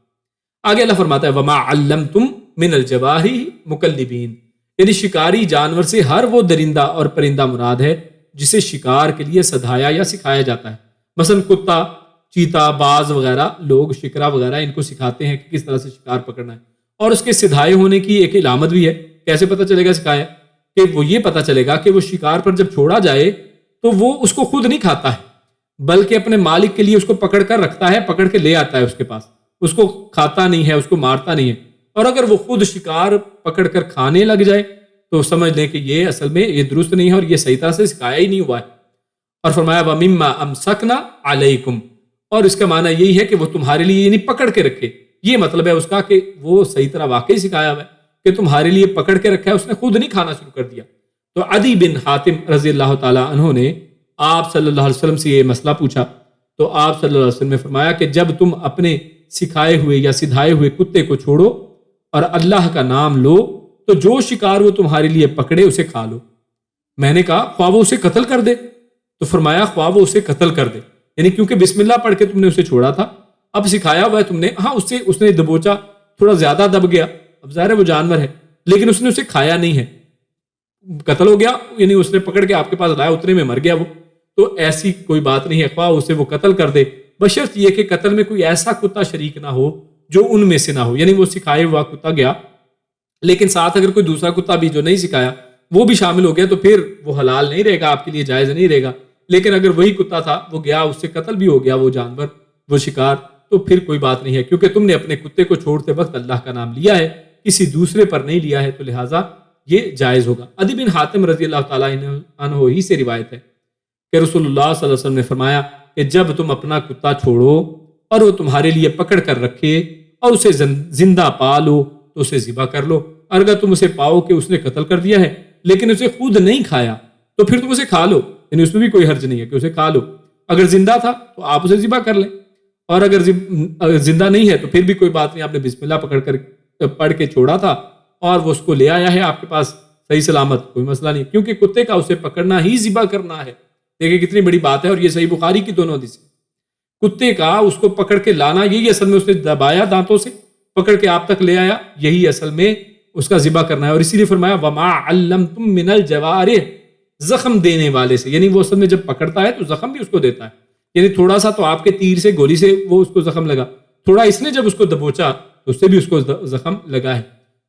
آگے اللہ فرماتا ہے وما علمتم من الجواری مکلبین، یعنی شکاری جانور سے ہر وہ درندہ اور پرندہ مراد ہے جسے شکار کے لیے سدھایا یا سکھایا جاتا ہے۔ مثلا کتا، چیتا، باز وغیرہ، لوگ شکرا وغیرہ ان کو سکھاتے ہیں کہ کس طرح سے شکار پکڑنا ہے، اور اس کے سدھائے ہونے کی ایک علامت بھی ہے۔ کیسے پتہ چلے گا سکھایا؟ کہ وہ یہ پتہ چلے گا کہ وہ شکار پر جب چھوڑا جائے تو وہ اس کو خود نہیں کھاتا ہے بلکہ اپنے مالک کے لیے اس کو پکڑ کر رکھتا ہے، پکڑ کے لے آتا ہے اس کے پاس، اس کو کھاتا نہیں ہے، اس کو مارتا نہیں ہے۔ اور اگر وہ خود شکار پکڑ کر کھانے لگ جائے تو سمجھ لیں کہ یہ اصل میں یہ درست نہیں ہے اور یہ صحیح طرح سے سکھایا ہی نہیں ہوا ہے۔ اور فرمایا وَمِمَّا أَمْسَكْنَا عَلَيْكُمْ، اور اس کا معنی یہی ہے کہ وہ تمہارے لیے یعنی پکڑ کے رکھے، یہ مطلب ہے اس کا کہ وہ صحیح طرح واقعی سکھایا ہوا ہے کہ تمہارے لیے پکڑ کے رکھا ہے، اس نے خود نہیں کھانا شروع کر دیا۔ تو عدی بن حاتم رضی اللہ تعالیٰ عنہ نے آپ صلی اللہ علیہ وسلم سے یہ مسئلہ پوچھا تو آپ صلی اللہ علیہ وسلم نے فرمایا کہ جب تم اپنے سکھائے ہوئے یا سدھائے ہوئے کتے کو چھوڑو اور اللہ کا نام لو تو جو شکار وہ تمہارے لیے پکڑے اسے کھا لو۔ میں نے کہا خواہ وہ اسے قتل کر دے، تو فرمایا خواہ وہ اسے قتل کر دے، یعنی کیونکہ بسم اللہ پڑھ کے تم نے اسے چھوڑا تھا، اب سکھایا ہوا ہے تم نے، ہاں اس نے دبوچا، تھوڑا زیادہ دب گیا، اب ظاہر ہے وہ جانور ہے لیکن اس نے اسے کھایا نہیں ہے، قتل ہو گیا، یعنی اس نے پکڑ کے آپ کے پاس لایا، اتنے میں مر گیا وہ، تو ایسی کوئی بات نہیں ہے، خواہ اسے وہ قتل کر دے، بشرط یہ کہ قتل میں کوئی ایسا کتا شریک نہ ہو جو ان میں سے نہ ہو، یعنی وہ سکھائے ہوا کتا گیا لیکن ساتھ اگر کوئی دوسرا کتا بھی جو نہیں سکھایا وہ بھی شامل ہو گیا تو پھر وہ حلال نہیں رہے گا، آپ کے لیے جائز نہیں رہے گا۔ لیکن اگر وہی کتا تھا وہ گیا، اس سے قتل بھی ہو گیا وہ جانور، وہ شکار، تو پھر کوئی بات نہیں ہے کیونکہ تم نے اپنے کتے کو چھوڑتے وقت اللہ کا نام لیا ہے، کسی دوسرے پر نہیں لیا ہے، تو لہٰذا یہ جائز ہوگا۔ عدی بن حاتم رضی اللہ تعالیٰ عنہ ہی سے روایت ہے کہ رسول اللہ صلی اللہ علیہ وسلم نے فرمایا کہ جب تم اپنا کتا چھوڑو اور وہ تمہارے لیے پکڑ کر رکھے اور اسے زندہ پالو تو اسے ذبح کر لو، اور اگر تم اسے پاؤ کہ اس نے قتل کر دیا ہے لیکن اسے خود نہیں کھایا تو پھر تم اسے کھا لو، یعنی اس میں بھی کوئی حرج نہیں ہے کہ اسے کھا لو۔ اگر زندہ تھا تو آپ اسے ذبح کر لیں، اور اگر زندہ نہیں ہے تو پھر بھی کوئی بات نہیں، آپ نے بسم اللہ پڑھ کے چھوڑا تھا اور وہ اس کو لے آیا ہے آپ کے پاس صحیح سلامت، کوئی مسئلہ نہیں، کیونکہ کتے کا اسے پکڑنا ہی ذبح کرنا ہے۔ دیکھیں کتنی بڑی بات ہے، اور یہ صحیح بخاری کی دونوں حدیث ہے۔ کتے کا اس کو پکڑ کے لانا، یہی اصل میں اس نے دبایا دانتوں سے پکڑ کے آپ تک لے آیا، یہی اصل میں اس کا ذبح کرنا ہے۔ اور اسی لیے فرمایا وما علمتم من الجوارح، زخم دینے والے سے، یعنی وہ اصل میں جب پکڑتا ہے تو زخم بھی اس کو دیتا ہے، یعنی تھوڑا سا تو آپ کے تیر سے گولی سے وہ اس کو زخم لگا، تھوڑا اس نے جب اس کو دبوچا تو اس سے بھی اس کو زخم لگا ہے۔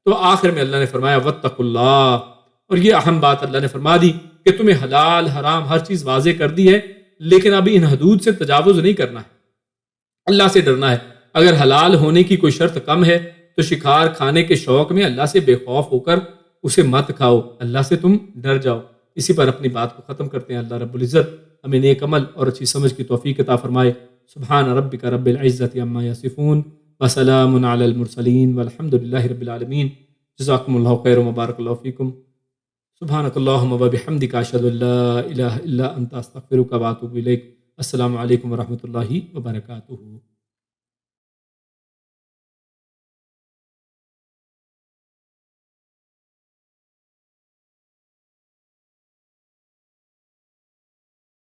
تو آخر میں اللہ نے فرمایا واتقوا اللہ، اور یہ اہم بات اللہ نے فرما دی کہ تمہیں حلال حرام ہر چیز واضح کر دی ہے، لیکن ابھی ان حدود سے تجاوز نہیں کرنا ہے، اللہ سے ڈرنا ہے۔ اگر حلال ہونے کی کوئی شرط کم ہے تو شکار کھانے کے شوق میں اللہ سے بے خوف ہو کر اسے مت کھاؤ، اللہ سے تم ڈر جاؤ۔ اسی پر اپنی بات کو ختم کرتے ہیں۔ اللہ رب العزت ہمیں نیک عمل اور اچھی سمجھ کی توفیق عطا فرمائے۔ سبحان ربک رب العزت عما یصفون وسلام علی المرسلین والحمد للہ رب العالمین۔ جزاکم اللہ خیر وبارک اللہ فیکم۔ سبحانک اللہم وبحمدک اشہد ان لا الہ الا انت استغفرک واتوب الیک۔ السلام علیکم ورحمۃ اللہ وبرکاتہ۔